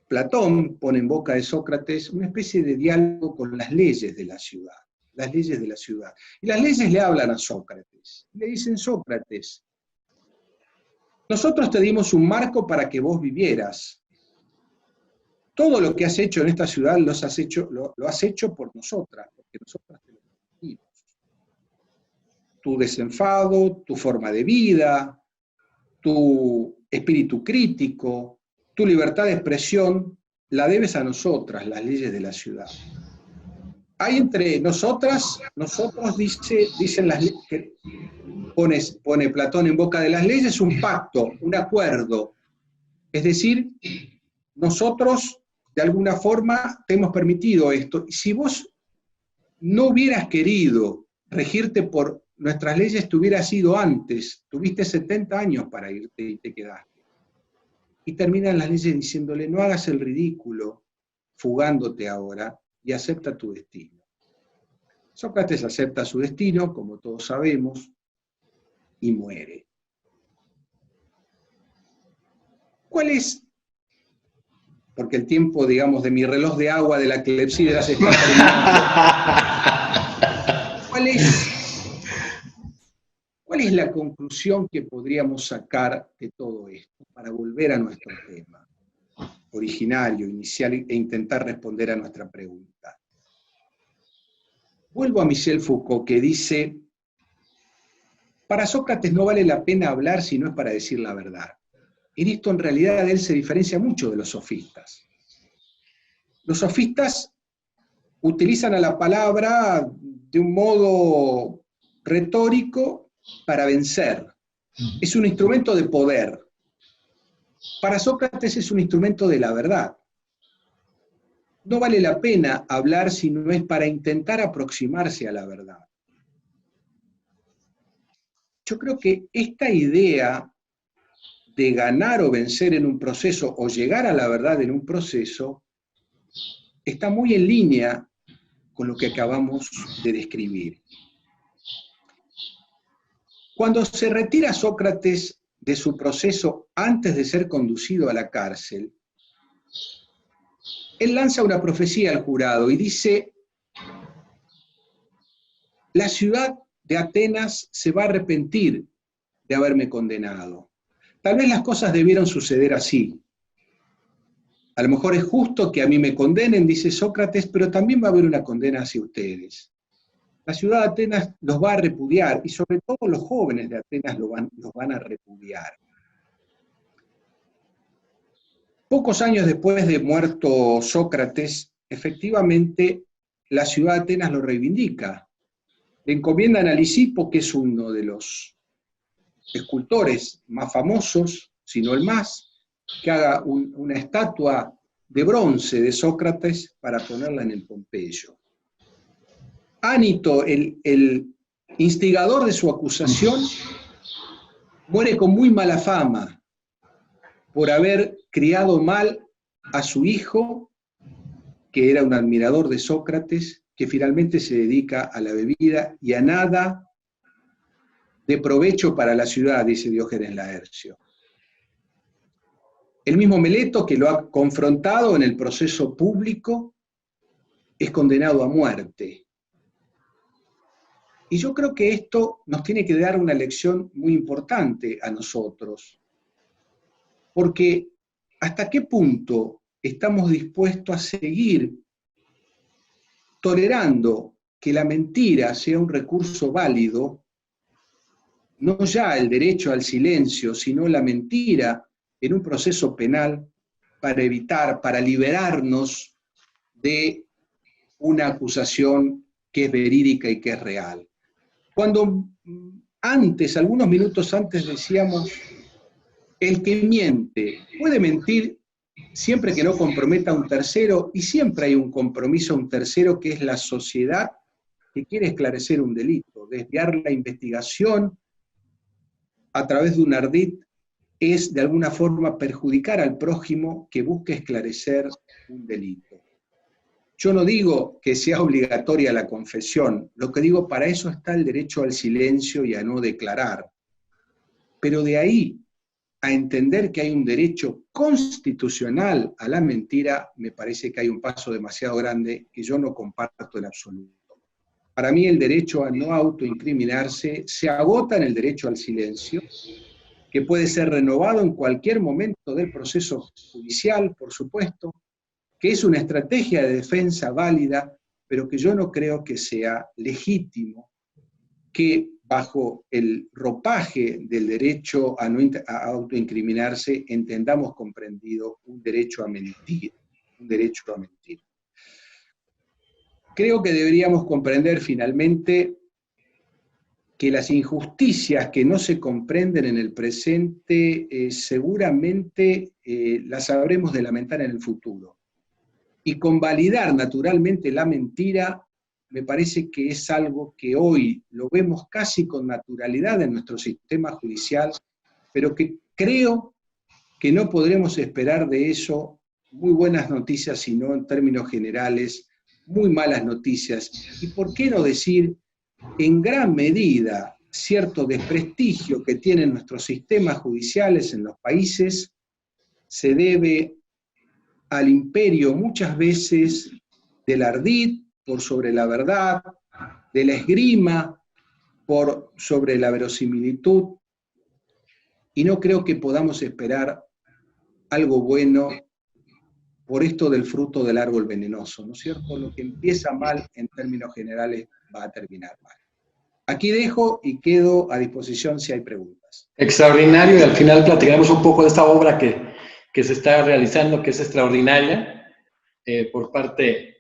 Platón pone en boca de Sócrates una especie de diálogo con las leyes de la ciudad. Las leyes de la ciudad. Y las leyes le hablan a Sócrates. Le dicen: Sócrates, nosotros te dimos un marco para que vos vivieras. Todo lo que has hecho en esta ciudad lo has hecho por nosotras, porque nosotras te lo permitimos. Tu desenfado, tu forma de vida, tu espíritu crítico, tu libertad de expresión, la debes a nosotras, las leyes de la ciudad. Hay entre nosotros dicen las leyes, que pone Platón en boca de las leyes, un pacto, un acuerdo. Es decir, nosotros de alguna forma te hemos permitido esto. Si vos no hubieras querido regirte por nuestras leyes, te hubieras ido antes, tuviste 70 años para irte y te quedaste. Y terminan las leyes diciéndole: no hagas el ridículo fugándote ahora y acepta tu destino. Sócrates acepta su destino, como todos sabemos, y muere. ¿Cuál es? Porque el tiempo, digamos, de mi reloj de agua de la clepsidra se está terminando. ¿Cuál es la conclusión que podríamos sacar de todo esto para volver a nuestro tema originario, inicial, e intentar responder a nuestra pregunta? Vuelvo a Michel Foucault, que dice: para Sócrates no vale la pena hablar si no es para decir la verdad. En esto, en realidad, él se diferencia mucho de los sofistas. Los sofistas utilizan a la palabra de un modo retórico para vencer. Es un instrumento de poder. Para Sócrates es un instrumento de la verdad. No vale la pena hablar si no es para intentar aproximarse a la verdad. Yo creo que esta idea de ganar o vencer en un proceso, o llegar a la verdad en un proceso, está muy en línea con lo que acabamos de describir. Cuando se retira Sócrates de su proceso antes de ser conducido a la cárcel, él lanza una profecía al jurado y dice: la ciudad de Atenas se va a arrepentir de haberme condenado. Tal vez las cosas debieron suceder así. A lo mejor es justo que a mí me condenen, dice Sócrates, pero también va a haber una condena hacia ustedes. La ciudad de Atenas los va a repudiar, y sobre todo los jóvenes de Atenas los van a repudiar. Pocos años después de muerto Sócrates, efectivamente la ciudad de Atenas lo reivindica. Le encomiendan a Lisipo, que es uno de los escultores más famosos, si no el más, que haga una estatua de bronce de Sócrates para ponerla en el Pompeyo. Ánito, el instigador de su acusación, muere con muy mala fama por haber criado mal a su hijo, que era un admirador de Sócrates, que finalmente se dedica a la bebida y a nada de provecho para la ciudad, dice Diógenes Laercio. El mismo Meleto, que lo ha confrontado en el proceso público, es condenado a muerte. Y yo creo que esto nos tiene que dar una lección muy importante a nosotros, porque ¿hasta qué punto estamos dispuestos a seguir tolerando que la mentira sea un recurso válido? No ya el derecho al silencio, sino la mentira en un proceso penal para evitar, para liberarnos de una acusación que es verídica y que es real. Cuando antes, algunos minutos antes decíamos, el que miente puede mentir siempre que no comprometa a un tercero, y siempre hay un compromiso a un tercero que es la sociedad que quiere esclarecer un delito. Desviar la investigación a través de un ardid es de alguna forma perjudicar al prójimo que busca esclarecer un delito. Yo no digo que sea obligatoria la confesión, lo que digo, para eso está el derecho al silencio y a no declarar. Pero de ahí a entender que hay un derecho constitucional a la mentira, me parece que hay un paso demasiado grande que yo no comparto en absoluto. Para mí el derecho a no autoincriminarse se agota en el derecho al silencio, que puede ser renovado en cualquier momento del proceso judicial, por supuesto, que es una estrategia de defensa válida, pero que yo no creo que sea legítimo que bajo el ropaje del derecho a autoincriminarse entendamos comprendido un derecho a mentir, un derecho a mentir. Creo que deberíamos comprender finalmente que las injusticias que no se comprenden en el presente seguramente las sabremos de lamentar en el futuro. Y convalidar naturalmente la mentira me parece que es algo que hoy lo vemos casi con naturalidad en nuestro sistema judicial, pero que creo que no podremos esperar de eso muy buenas noticias, sino en términos generales, muy malas noticias. Y por qué no decir, en gran medida, cierto desprestigio que tienen nuestros sistemas judiciales en los países se debe al imperio muchas veces del ardid por sobre la verdad, de la esgrima por sobre la verosimilitud, y no creo que podamos esperar algo bueno por esto del fruto del árbol venenoso, ¿no es cierto? Lo que empieza mal en términos generales va a terminar mal. Aquí dejo y quedo a disposición si hay preguntas. Extraordinario, y al final platicaremos un poco de esta obra que se está realizando, que es extraordinaria, por parte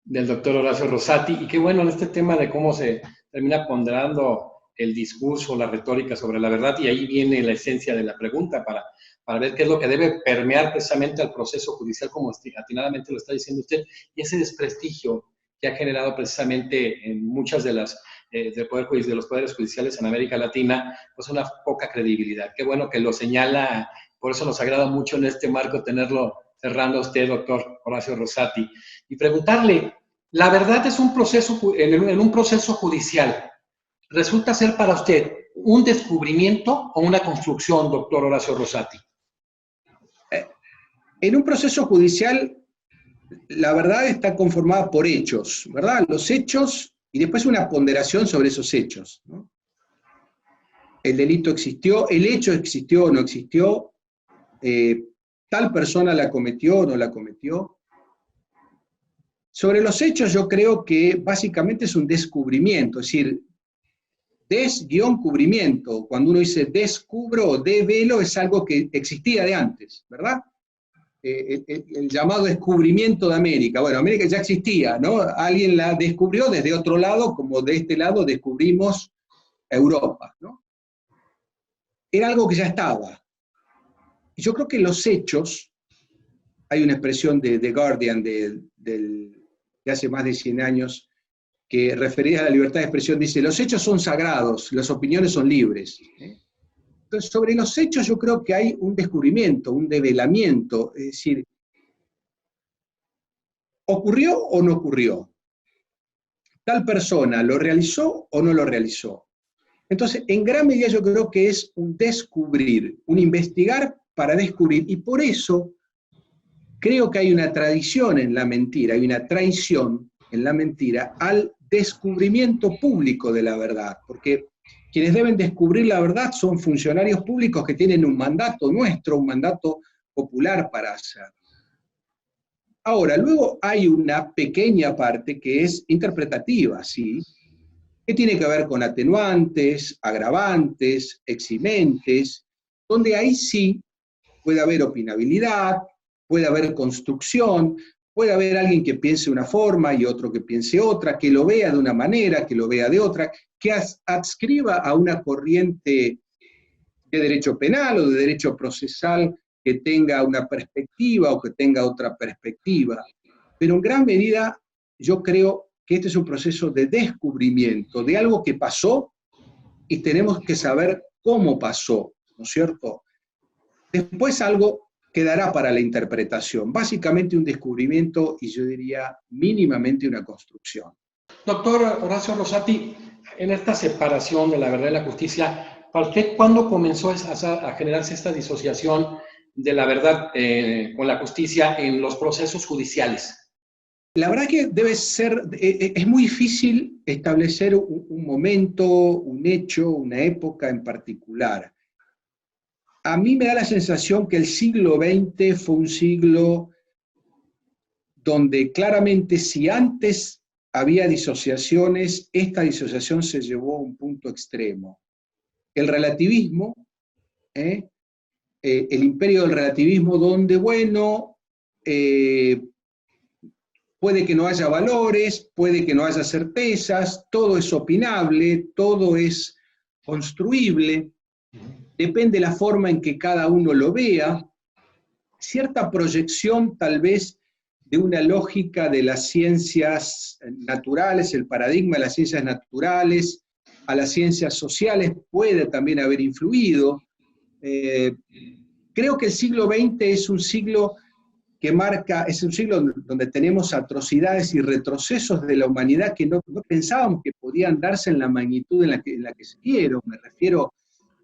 del doctor Horacio Rosati, y qué bueno en este tema de cómo se termina ponderando el discurso, la retórica sobre la verdad, y ahí viene la esencia de la pregunta para ver qué es lo que debe permear precisamente al proceso judicial, como atinadamente lo está diciendo usted, y ese desprestigio que ha generado precisamente en muchas de las de los poderes judiciales en América Latina, pues una poca credibilidad. Qué bueno que lo señala, por eso nos agrada mucho en este marco tenerlo cerrando a usted, doctor Horacio Rosati, y preguntarle, la verdad es un proceso, en un proceso judicial, ¿resulta ser para usted un descubrimiento o una construcción, doctor Horacio Rosati? En un proceso judicial, la verdad está conformada por hechos, ¿verdad? Los hechos y después una ponderación sobre esos hechos, ¿no? El delito existió, el hecho existió o no existió, tal persona la cometió o no la cometió. Sobre los hechos yo creo que básicamente es un descubrimiento, es decir, des-cubrimiento. Cuando uno dice descubro o develo es algo que existía de antes, ¿verdad? El llamado descubrimiento de América. Bueno, América ya existía, ¿no? Alguien la descubrió desde otro lado, como de este lado descubrimos Europa, ¿no? Era algo que ya estaba. Y yo creo que los hechos, hay una expresión de The Guardian de hace más de 100 años, que referida a la libertad de expresión, dice, los hechos son sagrados, las opiniones son libres. Entonces, sobre los hechos yo creo que hay un descubrimiento, un develamiento, es decir, ¿ocurrió o no ocurrió? ¿Tal persona lo realizó o no lo realizó? Entonces, en gran medida yo creo que es un descubrir, un investigar para descubrir, y por eso creo que hay una tradición en la mentira, hay una traición en la mentira, al descubrimiento público de la verdad, porque quienes deben descubrir la verdad son funcionarios públicos que tienen un mandato nuestro, un mandato popular para hacer. Ahora, luego hay una pequeña parte que es interpretativa, ¿sí? Que tiene que ver con atenuantes, agravantes, eximentes, donde ahí sí puede haber opinabilidad, puede haber construcción, puede haber alguien que piense una forma y otro que piense otra, que lo vea de una manera, que lo vea de otra, que adscriba a una corriente de derecho penal o de derecho procesal que tenga una perspectiva o que tenga otra perspectiva. Pero en gran medida yo creo que este es un proceso de descubrimiento de algo que pasó y tenemos que saber cómo pasó, ¿no es cierto? Después algo quedará para la interpretación, básicamente un descubrimiento y yo diría mínimamente una construcción. Doctor Horacio Rosati, en esta separación de la verdad y la justicia, ¿para usted cuándo comenzó a generarse esta disociación de la verdad con la justicia en los procesos judiciales? La verdad que debe ser, es muy difícil establecer un momento, un hecho, una época en particular. A mí me da la sensación que el siglo XX fue un siglo donde claramente si antes había disociaciones, esta disociación se llevó a un punto extremo. El relativismo, el imperio del relativismo donde, bueno, puede que no haya valores, puede que no haya certezas, todo es opinable, todo es construible, depende de la forma en que cada uno lo vea, cierta proyección tal vez de una lógica de las ciencias naturales, el paradigma de las ciencias naturales, a las ciencias sociales puede también haber influido. Creo que el siglo XX es un siglo que marca, es un siglo donde tenemos atrocidades y retrocesos de la humanidad que no pensábamos que podían darse en la magnitud en la que se dieron. Me refiero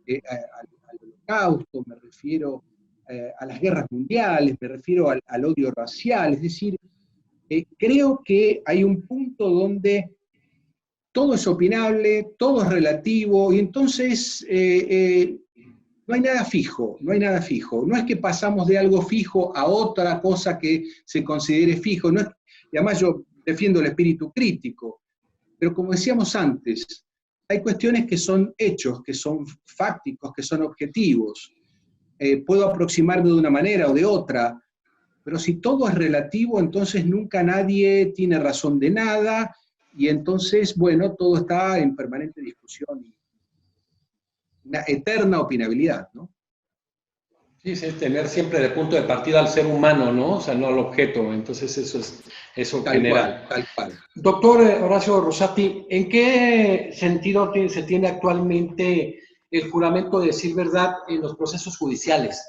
al holocausto, me refiero a las guerras mundiales, me refiero al odio racial, es decir, creo que hay un punto donde todo es opinable, todo es relativo, y entonces no hay nada fijo, no hay nada fijo. No es que pasamos de algo fijo a otra cosa que se considere fijo. No es, y además yo defiendo el espíritu crítico, pero como decíamos antes, hay cuestiones que son hechos, que son fácticos, que son objetivos. Puedo aproximarme de una manera o de otra, pero si todo es relativo, entonces nunca nadie tiene razón de nada, y entonces, bueno, todo está en permanente discusión y una eterna opinabilidad, ¿no? Sí, sí, tener siempre de punto de partida al ser humano, ¿no? O sea, no al objeto. Entonces eso Tal genera. cual, tal cual. Doctor Horacio Rosati, ¿en qué sentido se tiene actualmente el juramento de decir verdad en los procesos judiciales?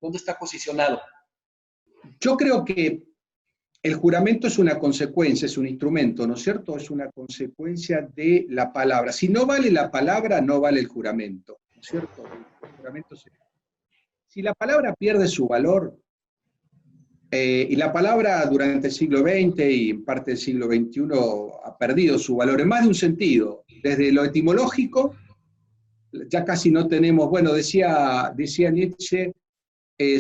¿Dónde está posicionado? Yo creo que el juramento es una consecuencia, es un instrumento, ¿no es cierto? Es una consecuencia de la palabra. Si no vale la palabra, no vale el juramento, ¿no es cierto? El juramento si la palabra pierde su valor, y la palabra durante el siglo XX y en parte del siglo XXI ha perdido su valor en más de un sentido, desde lo etimológico, ya casi no tenemos, bueno, decía Nietzsche,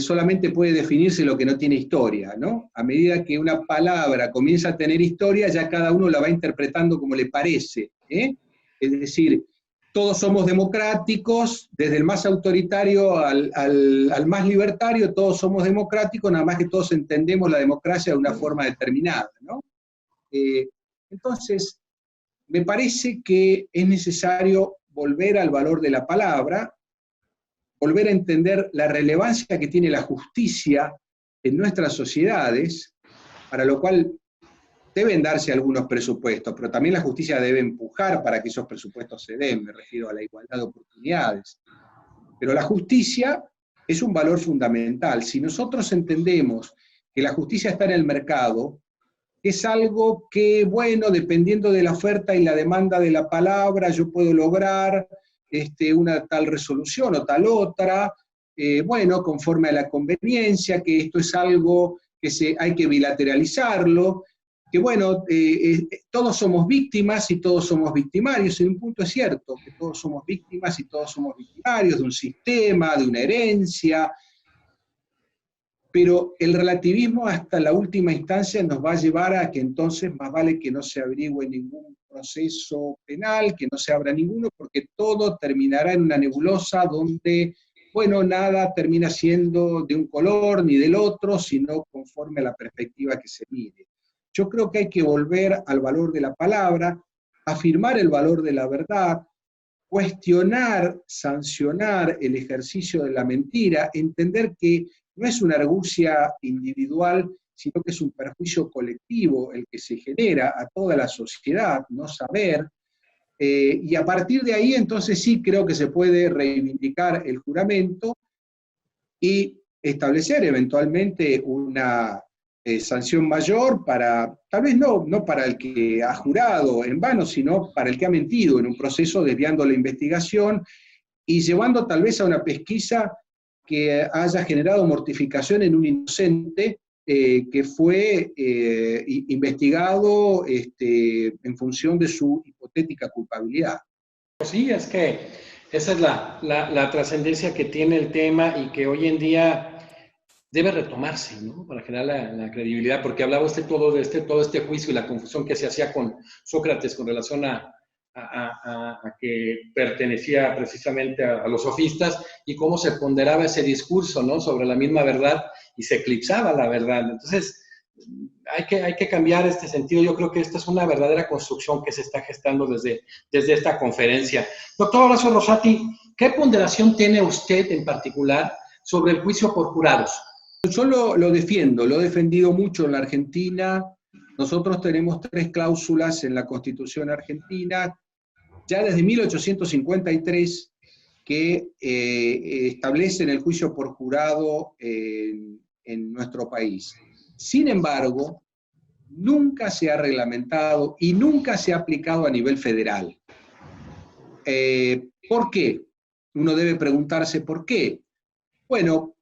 solamente puede definirse lo que no tiene historia, ¿no? A medida que una palabra comienza a tener historia, ya cada uno la va interpretando como le parece, ¿eh? Es decir, todos somos democráticos, desde el más autoritario al más libertario, todos somos democráticos, nada más que todos entendemos la democracia de una forma determinada, ¿no? Entonces, me parece que es necesario volver al valor de la palabra, volver a entender la relevancia que tiene la justicia en nuestras sociedades, para lo cual deben darse algunos presupuestos, pero también la justicia debe empujar para que esos presupuestos se den, me refiero a la igualdad de oportunidades. Pero la justicia es un valor fundamental. Si nosotros entendemos que la justicia está en el mercado, es algo que, bueno, dependiendo de la oferta y la demanda de la palabra, yo puedo lograr una tal resolución o tal otra, bueno, conforme a la conveniencia, que esto es algo que hay que bilateralizarlo, que bueno, todos somos víctimas y todos somos victimarios. En un punto es cierto que todos somos víctimas y todos somos victimarios de un sistema, de una herencia, pero el relativismo hasta la última instancia nos va a llevar a que entonces más vale que no se averigüe ningún proceso penal, que no se abra ninguno, porque todo terminará en una nebulosa donde, bueno, nada termina siendo de un color ni del otro, sino conforme a la perspectiva que se mire. Yo creo que hay que volver al valor de la palabra, afirmar el valor de la verdad, cuestionar, sancionar el ejercicio de la mentira, entender que no es una argucia individual, sino que es un perjuicio colectivo el que se genera a toda la sociedad, no saber, y a partir de ahí entonces sí creo que se puede reivindicar el juramento y establecer eventualmente una sanción mayor para, tal vez no para el que ha jurado en vano, sino para el que ha mentido en un proceso desviando la investigación y llevando tal vez a una pesquisa que haya generado mortificación en un inocente que fue investigado en función de su hipotética culpabilidad. Sí, es que esa es la trascendencia que tiene el tema y que hoy en día debe retomarse, ¿no? Para generar la credibilidad, porque hablaba usted todo este juicio y la confusión que se hacía con Sócrates con relación a que pertenecía precisamente a los sofistas y cómo se ponderaba ese discurso, ¿no? Sobre la misma verdad y se eclipsaba la verdad. Entonces, hay que cambiar este sentido. Yo creo que esta es una verdadera construcción que se está gestando desde esta conferencia. Doctor Horacio Rosati, ¿qué ponderación tiene usted en particular sobre el juicio por jurados? Yo lo defiendo, lo he defendido mucho en la Argentina. Nosotros tenemos 3 cláusulas en la Constitución argentina, ya desde 1853, que establecen el juicio por jurado en nuestro país. Sin embargo, nunca se ha reglamentado y nunca se ha aplicado a nivel federal. ¿Por qué? Uno debe preguntarse por qué. Bueno,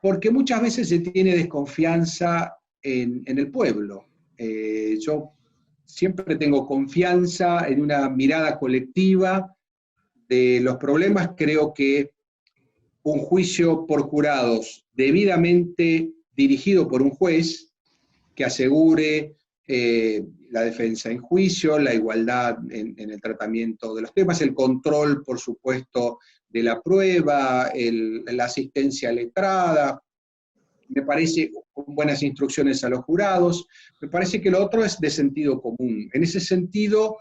porque muchas veces se tiene desconfianza en el pueblo. Yo siempre tengo confianza en una mirada colectiva de los problemas. Creo que un juicio por jurados debidamente dirigido por un juez que asegure la defensa en juicio, la igualdad en el tratamiento de los temas, el control, por supuesto, de la prueba, la asistencia letrada, me parece, con buenas instrucciones a los jurados, me parece que lo otro es de sentido común. En ese sentido,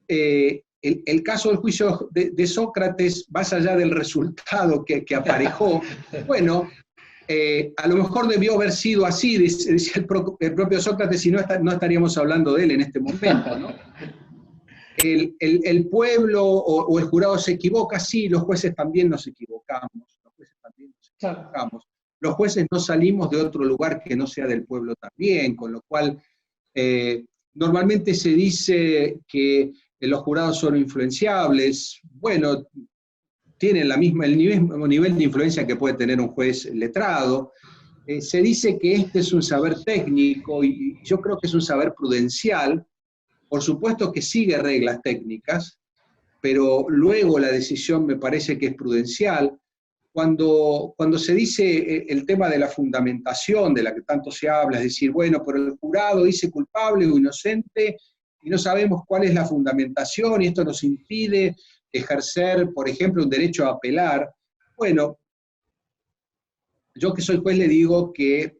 el caso del juicio de Sócrates, más allá del resultado que aparejó, bueno, a lo mejor debió haber sido así, decía el propio Sócrates, si no, no estaríamos hablando de él en este momento, ¿no? El pueblo o el jurado se equivoca, sí, los jueces también nos equivocamos, Los jueces no salimos de otro lugar que no sea del pueblo también, con lo cual normalmente se dice que los jurados son influenciables. Bueno, tienen el mismo nivel de influencia que puede tener un juez letrado. Se dice que este es un saber técnico y yo creo que es un saber prudencial. Por supuesto que sigue reglas técnicas, pero luego la decisión me parece que es prudencial. Cuando se dice el tema de la fundamentación, de la que tanto se habla, es decir, bueno, pero el jurado dice culpable o inocente y no sabemos cuál es la fundamentación y esto nos impide ejercer, por ejemplo, un derecho a apelar. Bueno, yo que soy juez le digo que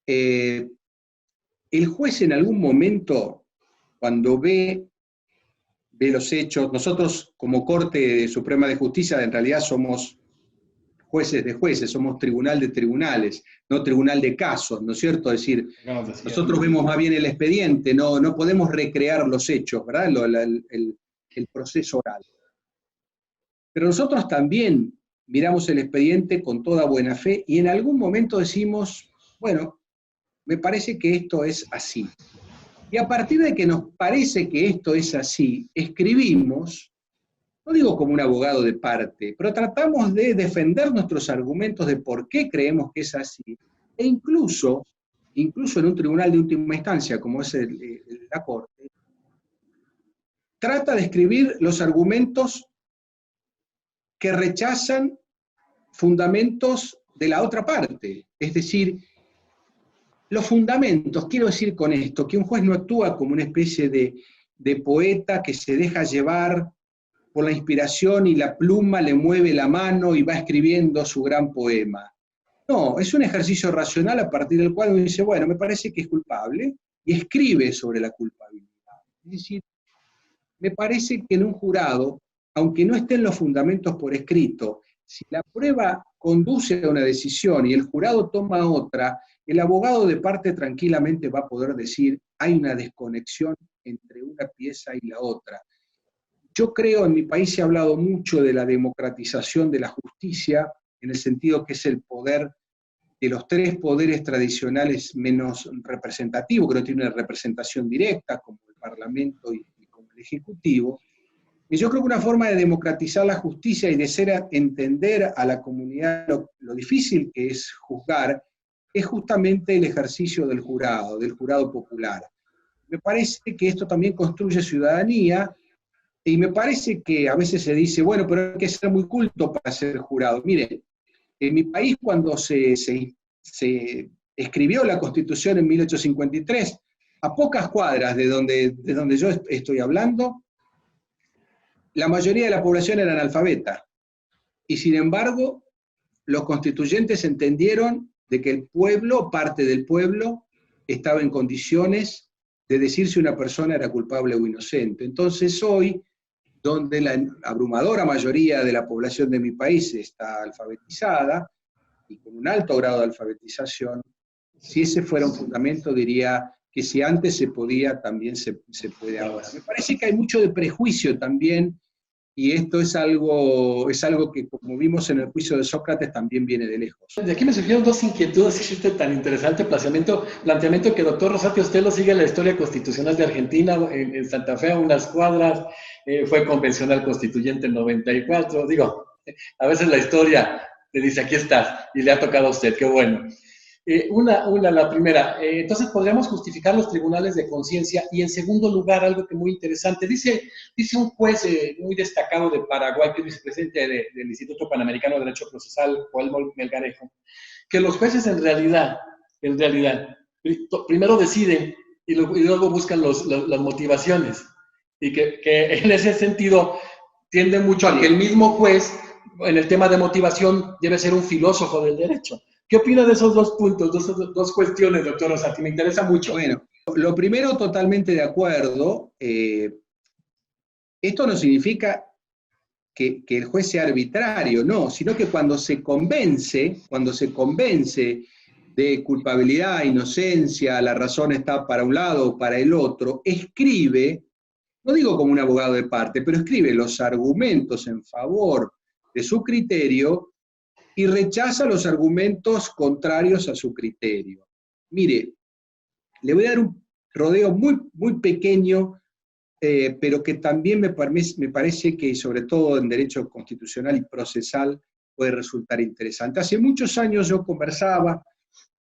el juez en algún momento, cuando ve los hechos, nosotros como Corte Suprema de Justicia en realidad somos jueces de jueces, somos tribunal de tribunales, no tribunal de casos, ¿no es cierto? Es decir, nosotros vemos más bien el expediente, no podemos recrear los hechos, ¿verdad? El proceso oral. Pero nosotros también miramos el expediente con toda buena fe y en algún momento decimos, bueno, me parece que esto es así. Y a partir de que nos parece que esto es así, escribimos, no digo como un abogado de parte, pero tratamos de defender nuestros argumentos de por qué creemos que es así. E incluso incluso en un tribunal de última instancia, como es la Corte, trata de escribir los argumentos que rechazan fundamentos de la otra parte. Es decir, los fundamentos, quiero decir con esto, que un juez no actúa como una especie de poeta que se deja llevar por la inspiración y la pluma le mueve la mano y va escribiendo su gran poema. No, es un ejercicio racional a partir del cual uno dice, bueno, me parece que es culpable, y escribe sobre la culpabilidad. Es decir, me parece que en un jurado, aunque no estén los fundamentos por escrito, si la prueba conduce a una decisión y el jurado toma otra, el abogado de parte tranquilamente va a poder decir, hay una desconexión entre una pieza y la otra. Yo creo, en mi país se ha hablado mucho de la democratización de la justicia, en el sentido que es el poder de los tres poderes tradicionales menos representativos, que no tiene una representación directa, como el Parlamento y como el Ejecutivo. Y yo creo que una forma de democratizar la justicia y de entender a la comunidad lo difícil que es juzgar, es justamente el ejercicio del jurado popular. Me parece que esto también construye ciudadanía, y me parece que a veces se dice, bueno, pero hay que ser muy culto para ser jurado. Mire, en mi país cuando se escribió la Constitución en 1853, a pocas cuadras de donde yo estoy hablando, la mayoría de la población era analfabeta. Y sin embargo, los constituyentes entendieron de que el pueblo, parte del pueblo, estaba en condiciones de decir si una persona era culpable o inocente. Entonces hoy, donde la abrumadora mayoría de la población de mi país está alfabetizada, y con un alto grado de alfabetización, si ese fuera un fundamento, diría que si antes se podía, también se puede ahora. Me parece que hay mucho de prejuicio también, y esto es algo que, como vimos en el juicio de Sócrates, también viene de lejos. De aquí me surgieron dos inquietudes, existe tan interesante planteamiento que, doctor Rosati, usted lo sigue en la historia constitucional de Argentina, en Santa Fe, a unas cuadras, fue convencional constituyente en 94, digo, a veces la historia le dice, aquí estás, y le ha tocado a usted, qué bueno. La primera, entonces podríamos justificar los tribunales de conciencia, y en segundo lugar, algo que muy interesante, dice un juez muy destacado de Paraguay, que es vicepresidente del Instituto Panamericano de Derecho Procesal, Joel Melgarejo, que los jueces en realidad, primero deciden y luego buscan las motivaciones, y que en ese sentido tiende mucho a que el mismo juez, en el tema de motivación, debe ser un filósofo del derecho. ¿Qué opina de esos dos puntos, dos cuestiones, doctor Rosati? Me interesa mucho. Bueno, lo primero, totalmente de acuerdo. Esto no significa que el juez sea arbitrario, no, sino que cuando se convence de culpabilidad, inocencia, la razón está para un lado o para el otro, escribe, no digo como un abogado de parte, pero escribe los argumentos en favor de su criterio y rechaza los argumentos contrarios a su criterio. Mire, le voy a dar un rodeo muy, muy pequeño, pero que también me parece que, sobre todo en derecho constitucional y procesal, puede resultar interesante. Hace muchos años yo conversaba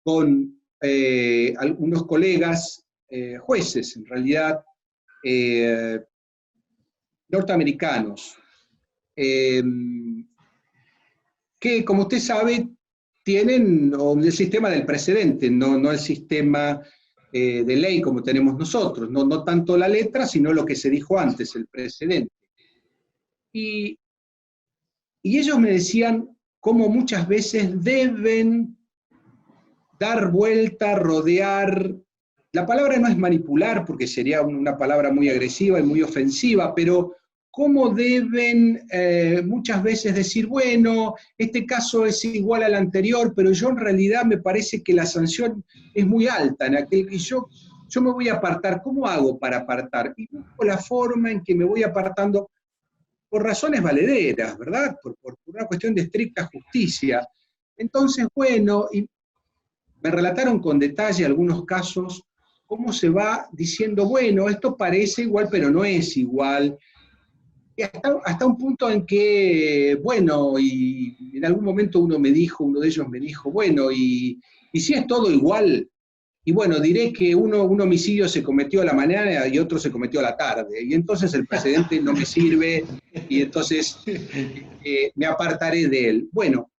con algunos colegas, jueces en realidad, norteamericanos, que, como usted sabe, tienen el sistema del precedente, no el sistema de ley como tenemos nosotros, no tanto la letra, sino lo que se dijo antes, el precedente. Y ellos me decían cómo muchas veces deben dar vuelta, rodear. La palabra no es manipular, porque sería una palabra muy agresiva y muy ofensiva, pero cómo deben muchas veces decir, bueno, este caso es igual al anterior, pero yo en realidad me parece que la sanción es muy alta en aquel, y yo me voy a apartar. ¿Cómo hago para apartar? Y busco la forma en que me voy apartando por razones valederas, ¿verdad? Por una cuestión de estricta justicia. Entonces, bueno, y me relataron con detalle algunos casos, cómo se va diciendo, bueno, esto parece igual, pero no es igual. Y hasta un punto en que, bueno, y en algún momento uno de ellos me dijo, bueno, y si es todo igual, y bueno, diré que un homicidio se cometió a la mañana y otro se cometió a la tarde, y entonces el precedente no me sirve, y entonces me apartaré de él. Bueno,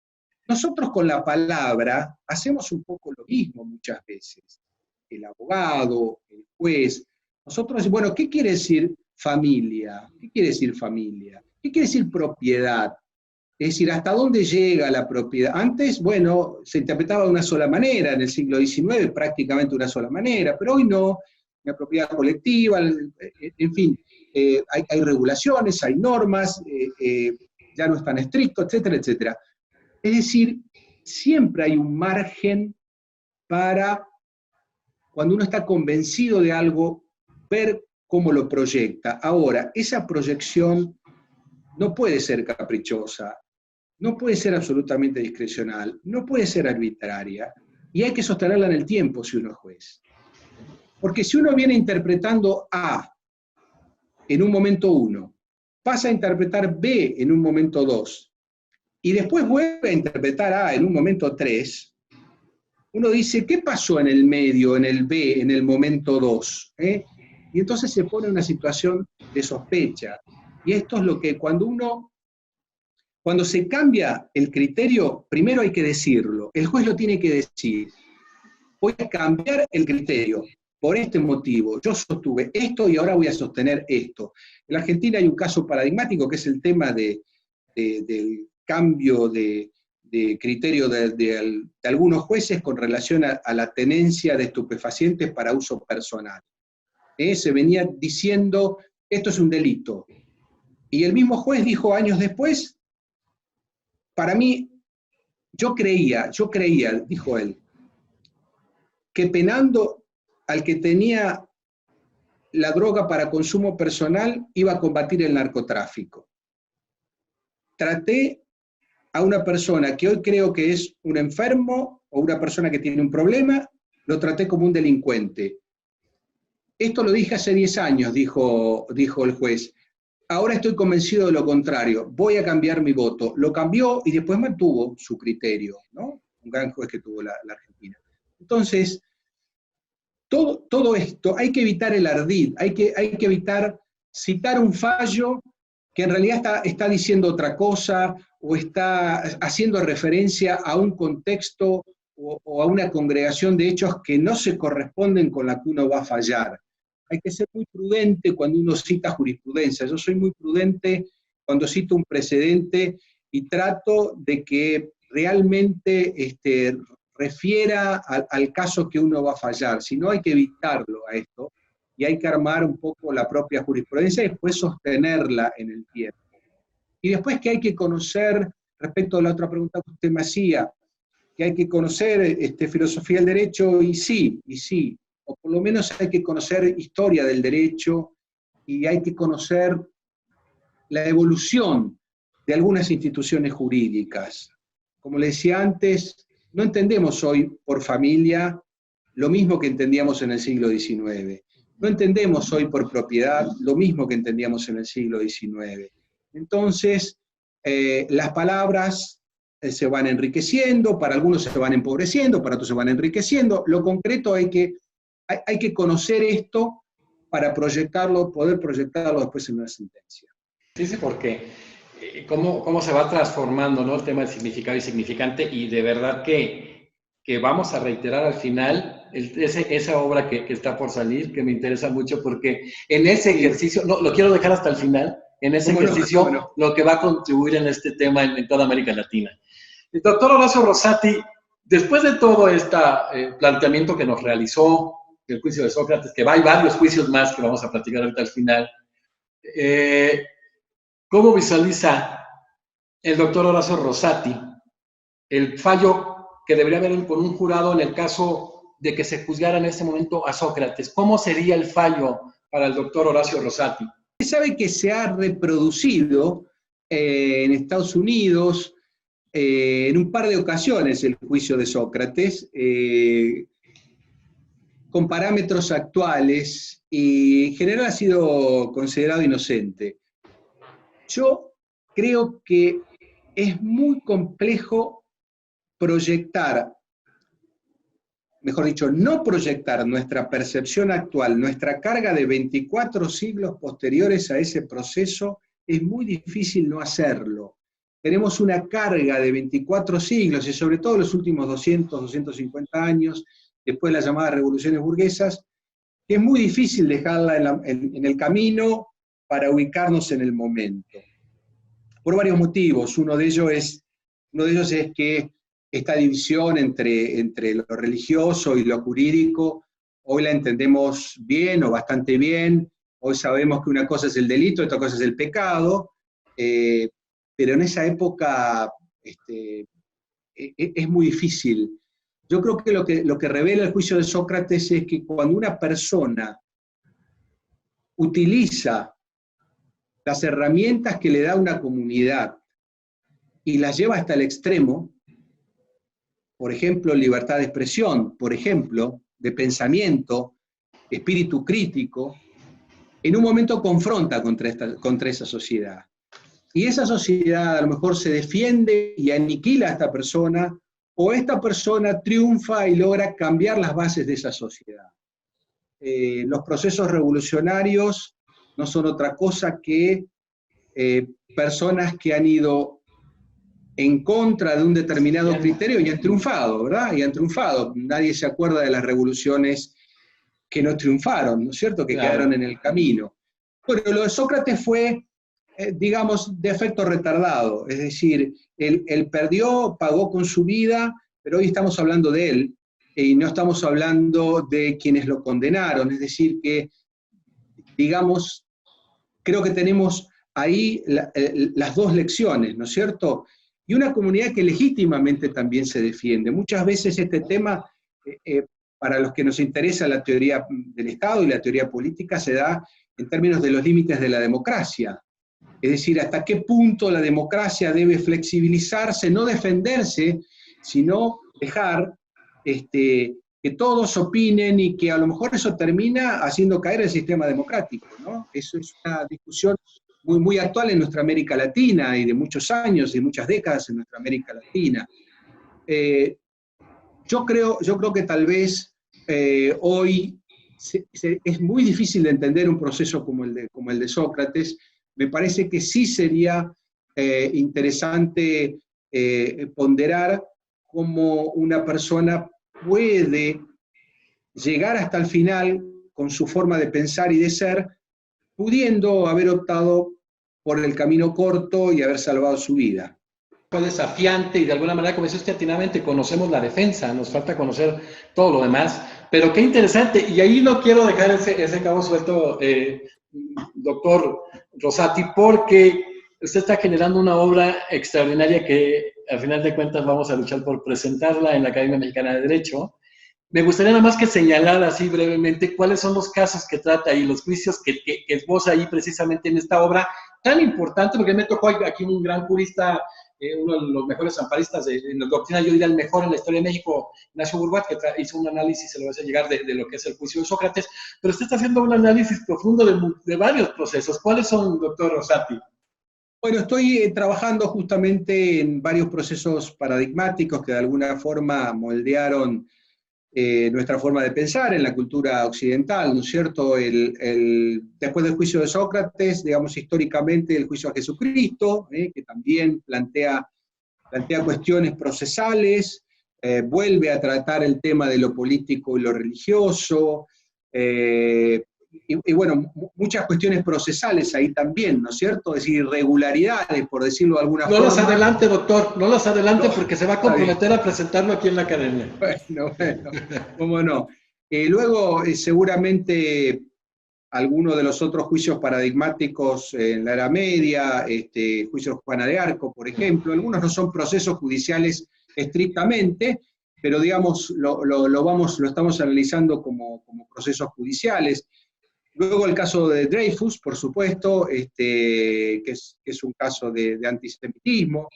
nosotros con la palabra hacemos un poco lo mismo muchas veces. El abogado, el juez, nosotros decimos, bueno, ¿qué quiere decir familia? ¿Qué quiere decir familia? ¿Qué quiere decir propiedad? Es decir, ¿hasta dónde llega la propiedad? Antes, bueno, se interpretaba de una sola manera, en el siglo XIX prácticamente de una sola manera, pero hoy no, la propiedad colectiva, en fin, hay regulaciones, hay normas, ya no es tan estricto, etcétera, etcétera. Es decir, siempre hay un margen para, cuando uno está convencido de algo, ver cómo lo proyecta. Ahora, esa proyección no puede ser caprichosa, no puede ser absolutamente discrecional, no puede ser arbitraria, y hay que sostenerla en el tiempo si uno es juez. Porque si uno viene interpretando A en un momento 1, pasa a interpretar B en un momento 2, y después vuelve a interpretar A en un momento 3, uno dice, ¿qué pasó en el medio, en el B, en el momento 2? Y entonces se pone en una situación de sospecha. Y esto es lo que cuando se cambia el criterio, primero hay que decirlo, el juez lo tiene que decir. Voy a cambiar el criterio por este motivo. Yo sostuve esto y ahora voy a sostener esto. En la Argentina hay un caso paradigmático que es el tema del cambio de criterio de algunos jueces con relación a la tenencia de estupefacientes para uso personal. Se venía diciendo, esto es un delito. Y el mismo juez dijo años después, para mí, yo creía, dijo él, que penando al que tenía la droga para consumo personal iba a combatir el narcotráfico. Traté a una persona que hoy creo que es un enfermo o una persona que tiene un problema, lo traté como un delincuente. Esto lo dije hace 10 años, dijo el juez. Ahora estoy convencido de lo contrario, voy a cambiar mi voto. Lo cambió y después mantuvo su criterio, ¿no? Un gran juez que tuvo la Argentina. Entonces, todo esto, hay que evitar el ardid, hay que evitar citar un fallo que en realidad está diciendo otra cosa o está haciendo referencia a un contexto o a una congregación de hechos que no se corresponden con la que uno va a fallar. Hay que ser muy prudente cuando uno cita jurisprudencia. Yo soy muy prudente cuando cito un precedente y trato de que realmente refiera al caso que uno va a fallar. Si no, hay que evitarlo a esto y hay que armar un poco la propia jurisprudencia y después sostenerla en el tiempo. Y después que hay que conocer, respecto a la otra pregunta que usted me hacía, que hay que conocer filosofía del derecho, y sí, o por lo menos hay que conocer historia del derecho y hay que conocer la evolución de algunas instituciones jurídicas. Como le decía antes, no entendemos hoy por familia lo mismo que entendíamos en el siglo XIX. No entendemos hoy por propiedad lo mismo que entendíamos en el siglo XIX. Entonces, las palabras se van enriqueciendo, para algunos se van empobreciendo, para otros se van enriqueciendo. Lo concreto hay que conocer esto para proyectarlo, poder proyectarlo después en una sentencia. Sí, porque cómo se va transformando, ¿no?, el tema del significado y significante, y de verdad que vamos a reiterar al final esa obra que está por salir, que me interesa mucho, porque en ese ejercicio, no, lo quiero dejar hasta el final, en ese ejercicio, lo que va a contribuir en este tema en toda América Latina. El doctor Horacio Rosati, después de todo este planteamiento que nos realizó, el juicio de Sócrates, que hay varios juicios más que vamos a platicar ahorita al final, ¿cómo visualiza el doctor Horacio Rosati el fallo que debería haber con un jurado en el caso de que se juzgara en ese momento a Sócrates? ¿Cómo sería el fallo para el doctor Horacio Rosati? Se sabe que se ha reproducido en Estados Unidos en un par de ocasiones el juicio de Sócrates, con parámetros actuales, y en general ha sido considerado inocente. Yo creo que es muy complejo proyectar mejor dicho, no proyectar nuestra percepción actual, nuestra carga de 24 siglos posteriores a ese proceso, es muy difícil no hacerlo. Tenemos una carga de 24 siglos, y sobre todo los últimos 200, 250 años, después de las llamadas revoluciones burguesas, que es muy difícil dejarla en el camino para ubicarnos en el momento. Por varios motivos. Uno de ellos es que esta división entre lo religioso y lo jurídico, hoy la entendemos bien o bastante bien. Hoy sabemos que una cosa es el delito, otra cosa es el pecado, pero en esa época es muy difícil. Yo creo que lo que revela el juicio de Sócrates es que cuando una persona utiliza las herramientas que le da una comunidad y las lleva hasta el extremo, por ejemplo, libertad de expresión, por ejemplo, de pensamiento, espíritu crítico, en un momento confronta contra esa sociedad. Y esa sociedad a lo mejor se defiende y aniquila a esta persona, o esta persona triunfa y logra cambiar las bases de esa sociedad. Los procesos revolucionarios no son otra cosa que personas que han ido en contra de un determinado criterio y han triunfado, ¿verdad? Y han triunfado. Nadie se acuerda de las revoluciones que no triunfaron, ¿no es cierto? Que quedaron en el camino. Bueno, lo de Sócrates fue, digamos, de efecto retardado. Es decir, él perdió, pagó con su vida, pero hoy estamos hablando de él y no estamos hablando de quienes lo condenaron. Es decir, que, digamos, creo que tenemos ahí las dos lecciones, ¿no es cierto? Y una comunidad que legítimamente también se defiende. Muchas veces este tema, para los que nos interesa la teoría del Estado y la teoría política, se da en términos de los límites de la democracia. Es decir, hasta qué punto la democracia debe flexibilizarse, no defenderse, sino dejar que todos opinen y que a lo mejor eso termina haciendo caer el sistema democrático, ¿no? Eso es una discusión muy, muy actual en nuestra América Latina y de muchos años y muchas décadas en nuestra América Latina. Yo creo que tal vez hoy es muy difícil de entender un proceso como el de Sócrates. Me parece que sí sería interesante ponderar cómo una persona puede llegar hasta el final con su forma de pensar y de ser, pudiendo haber optado por el camino corto y haber salvado su vida. Fue desafiante y de alguna manera, como dice usted atinadamente, conocemos la defensa, nos falta conocer todo lo demás, pero qué interesante, y ahí no quiero dejar ese cabo suelto, doctor Rosati, porque usted está generando una obra extraordinaria que al final de cuentas vamos a luchar por presentarla en la Academia Mexicana de Derecho. Me gustaría nada más que señalar así brevemente cuáles son los casos que trata y los juicios que esboza ahí precisamente en esta obra tan importante, porque me tocó aquí un gran jurista, uno de los mejores amparistas en la doctrina, yo diría el mejor en la historia de México, Ignacio Burbat, que hizo un análisis, se lo va a hacer llegar de lo que es el juicio de Sócrates, pero usted está haciendo un análisis profundo de varios procesos. ¿Cuáles son, doctor Rosati? Bueno, estoy trabajando justamente en varios procesos paradigmáticos que de alguna forma moldearon nuestra forma de pensar en la cultura occidental, ¿no es cierto? Después del juicio de Sócrates, digamos históricamente el juicio a Jesucristo, que también plantea cuestiones procesales, vuelve a tratar el tema de lo político y lo religioso, y bueno, muchas cuestiones procesales ahí también, ¿no es cierto? Es decir, irregularidades, por decirlo de alguna forma. No las adelante, doctor, no las adelante, porque se va a comprometer a presentarlo aquí en la academia. Bueno, cómo no. Luego, seguramente, algunos de los otros juicios paradigmáticos en la Edad Media, el juicio de Juana de Arco, por ejemplo, algunos no son procesos judiciales estrictamente, pero digamos, lo estamos analizando como procesos judiciales. Luego el caso de Dreyfus, por supuesto, que es un caso de antisemitismo,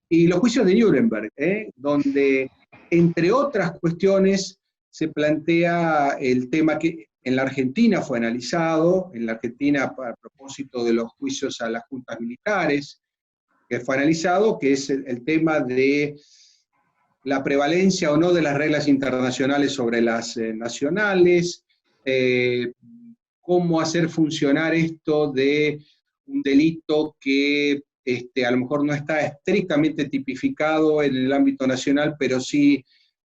y los juicios de Nuremberg, donde, entre otras cuestiones, se plantea el tema que en la Argentina fue analizado, en la Argentina a propósito de los juicios a las juntas militares, que fue analizado, que es el tema de la prevalencia o no de las reglas internacionales sobre las nacionales, cómo hacer funcionar esto de un delito que a lo mejor no está estrictamente tipificado en el ámbito nacional, pero sí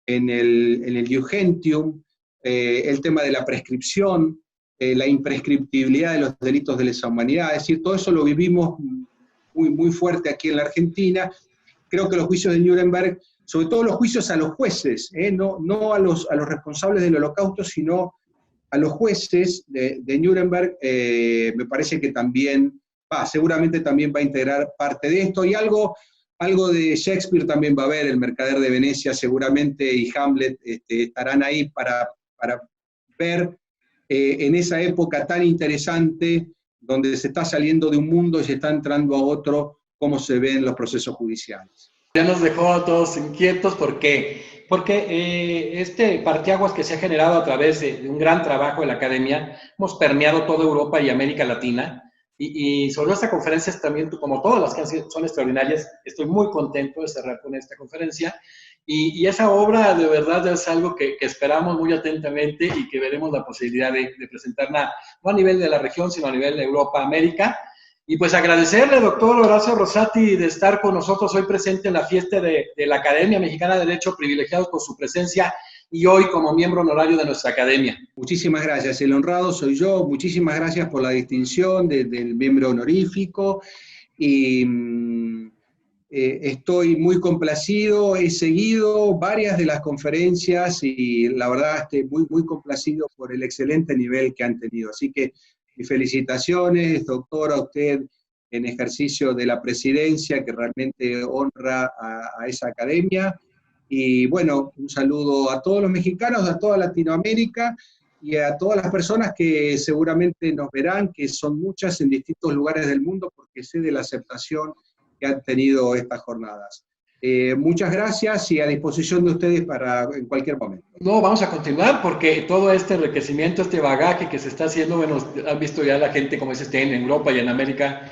en el ius gentium, el tema de la prescripción, la imprescriptibilidad de los delitos de lesa humanidad, es decir, todo eso lo vivimos muy, muy fuerte aquí en la Argentina. Creo que los juicios de Nuremberg, sobre todo los juicios a los jueces, no a los responsables del Holocausto, sino a los jueces de Nuremberg, me parece que también, seguramente también va a integrar parte de esto, y algo de Shakespeare también va a haber, El Mercader de Venecia seguramente, y Hamlet estarán ahí para ver en esa época tan interesante, donde se está saliendo de un mundo y se está entrando a otro, cómo se ven los procesos judiciales. Ya nos dejó a todos inquietos porque este parteaguas que se ha generado a través de un gran trabajo de la academia, hemos permeado toda Europa y América Latina, y sobre esta conferencia también, como todas las que son extraordinarias, estoy muy contento de cerrar con esta conferencia, y esa obra de verdad es algo que esperamos muy atentamente y que veremos la posibilidad de presentarla, no a nivel de la región, sino a nivel de Europa, América. Y pues agradecerle, doctor Horacio Rosati, de estar con nosotros hoy presente en la fiesta de la Academia Mexicana de Derecho, privilegiados por su presencia y hoy como miembro honorario de nuestra academia. Muchísimas gracias, el honrado soy yo, muchísimas gracias por la distinción del miembro honorífico, y estoy muy complacido, he seguido varias de las conferencias y la verdad estoy muy, muy complacido por el excelente nivel que han tenido, así que mis felicitaciones, doctor, a usted en ejercicio de la presidencia, que realmente honra a esa academia. Y bueno, un saludo a todos los mexicanos, a toda Latinoamérica y a todas las personas que seguramente nos verán, que son muchas en distintos lugares del mundo, porque sé de la aceptación que han tenido estas jornadas. Muchas gracias y a disposición de ustedes en cualquier momento. No, vamos a continuar porque todo este enriquecimiento, este bagaje que se está haciendo, bueno, han visto ya la gente, como dice, en Europa y en América,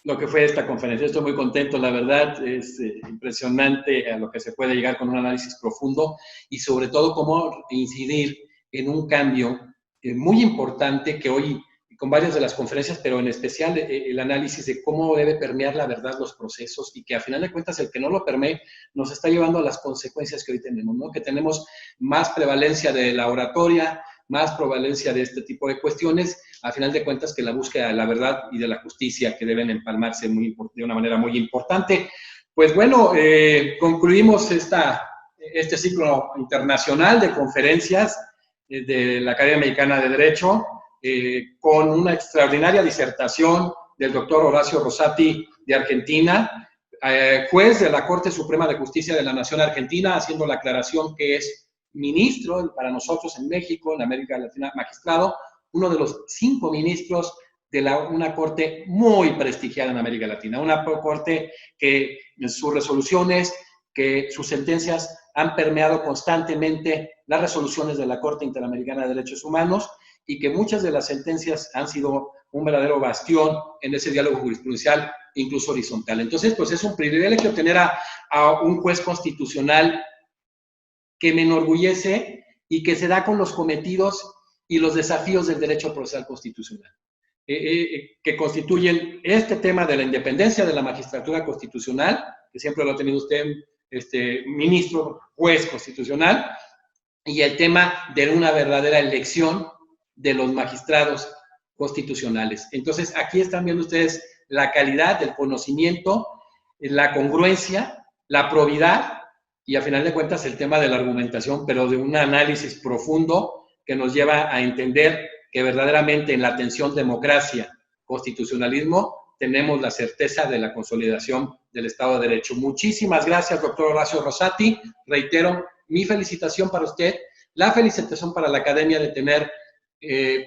lo que fue esta conferencia. Estoy muy contento, la verdad, es impresionante a lo que se puede llegar con un análisis profundo y sobre todo cómo incidir en un cambio muy importante que hoy, con varias de las conferencias, pero en especial el análisis de cómo debe permear la verdad los procesos y que a final de cuentas el que no lo permee nos está llevando a las consecuencias que hoy tenemos, ¿no? Que tenemos más prevalencia de la oratoria, más prevalencia de este tipo de cuestiones, a final de cuentas que la búsqueda de la verdad y de la justicia que deben empalmarse de una manera muy importante. Pues bueno, concluimos este ciclo internacional de conferencias de la Academia Mexicana de Derecho, con una extraordinaria disertación del doctor Horacio Rosati de Argentina, juez de la Corte Suprema de Justicia de la Nación Argentina, haciendo la aclaración que es ministro para nosotros en México, en América Latina, magistrado, uno de los 5 ministros de una corte muy prestigiada en América Latina, una corte que sus resoluciones, que sus sentencias han permeado constantemente las resoluciones de la Corte Interamericana de Derechos Humanos, y que muchas de las sentencias han sido un verdadero bastión en ese diálogo jurisprudencial, incluso horizontal. Entonces, pues es un privilegio tener a un juez constitucional que me enorgullece y que se da con los cometidos y los desafíos del derecho procesal constitucional, que constituyen este tema de la independencia de la magistratura constitucional, que siempre lo ha tenido usted, ministro, juez constitucional, y el tema de una verdadera elección de los magistrados constitucionales. Entonces, aquí están viendo ustedes la calidad del conocimiento, la congruencia, la probidad y, a final de cuentas, el tema de la argumentación, pero de un análisis profundo que nos lleva a entender que verdaderamente en la tensión democracia-constitucionalismo tenemos la certeza de la consolidación del Estado de Derecho. Muchísimas gracias, doctor Horacio Rosati. Reitero mi felicitación para usted, la felicitación para la Academia de tener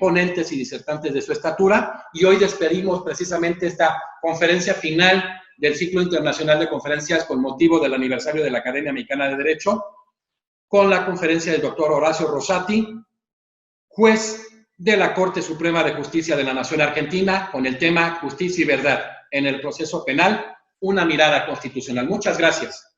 ponentes y disertantes de su estatura, y hoy despedimos precisamente esta conferencia final del ciclo internacional de conferencias con motivo del aniversario de la Academia Mexicana de Derecho, con la conferencia del doctor Horacio Rosati, juez de la Corte Suprema de Justicia de la Nación Argentina, con el tema Justicia y Verdad en el proceso penal, una mirada constitucional. Muchas gracias.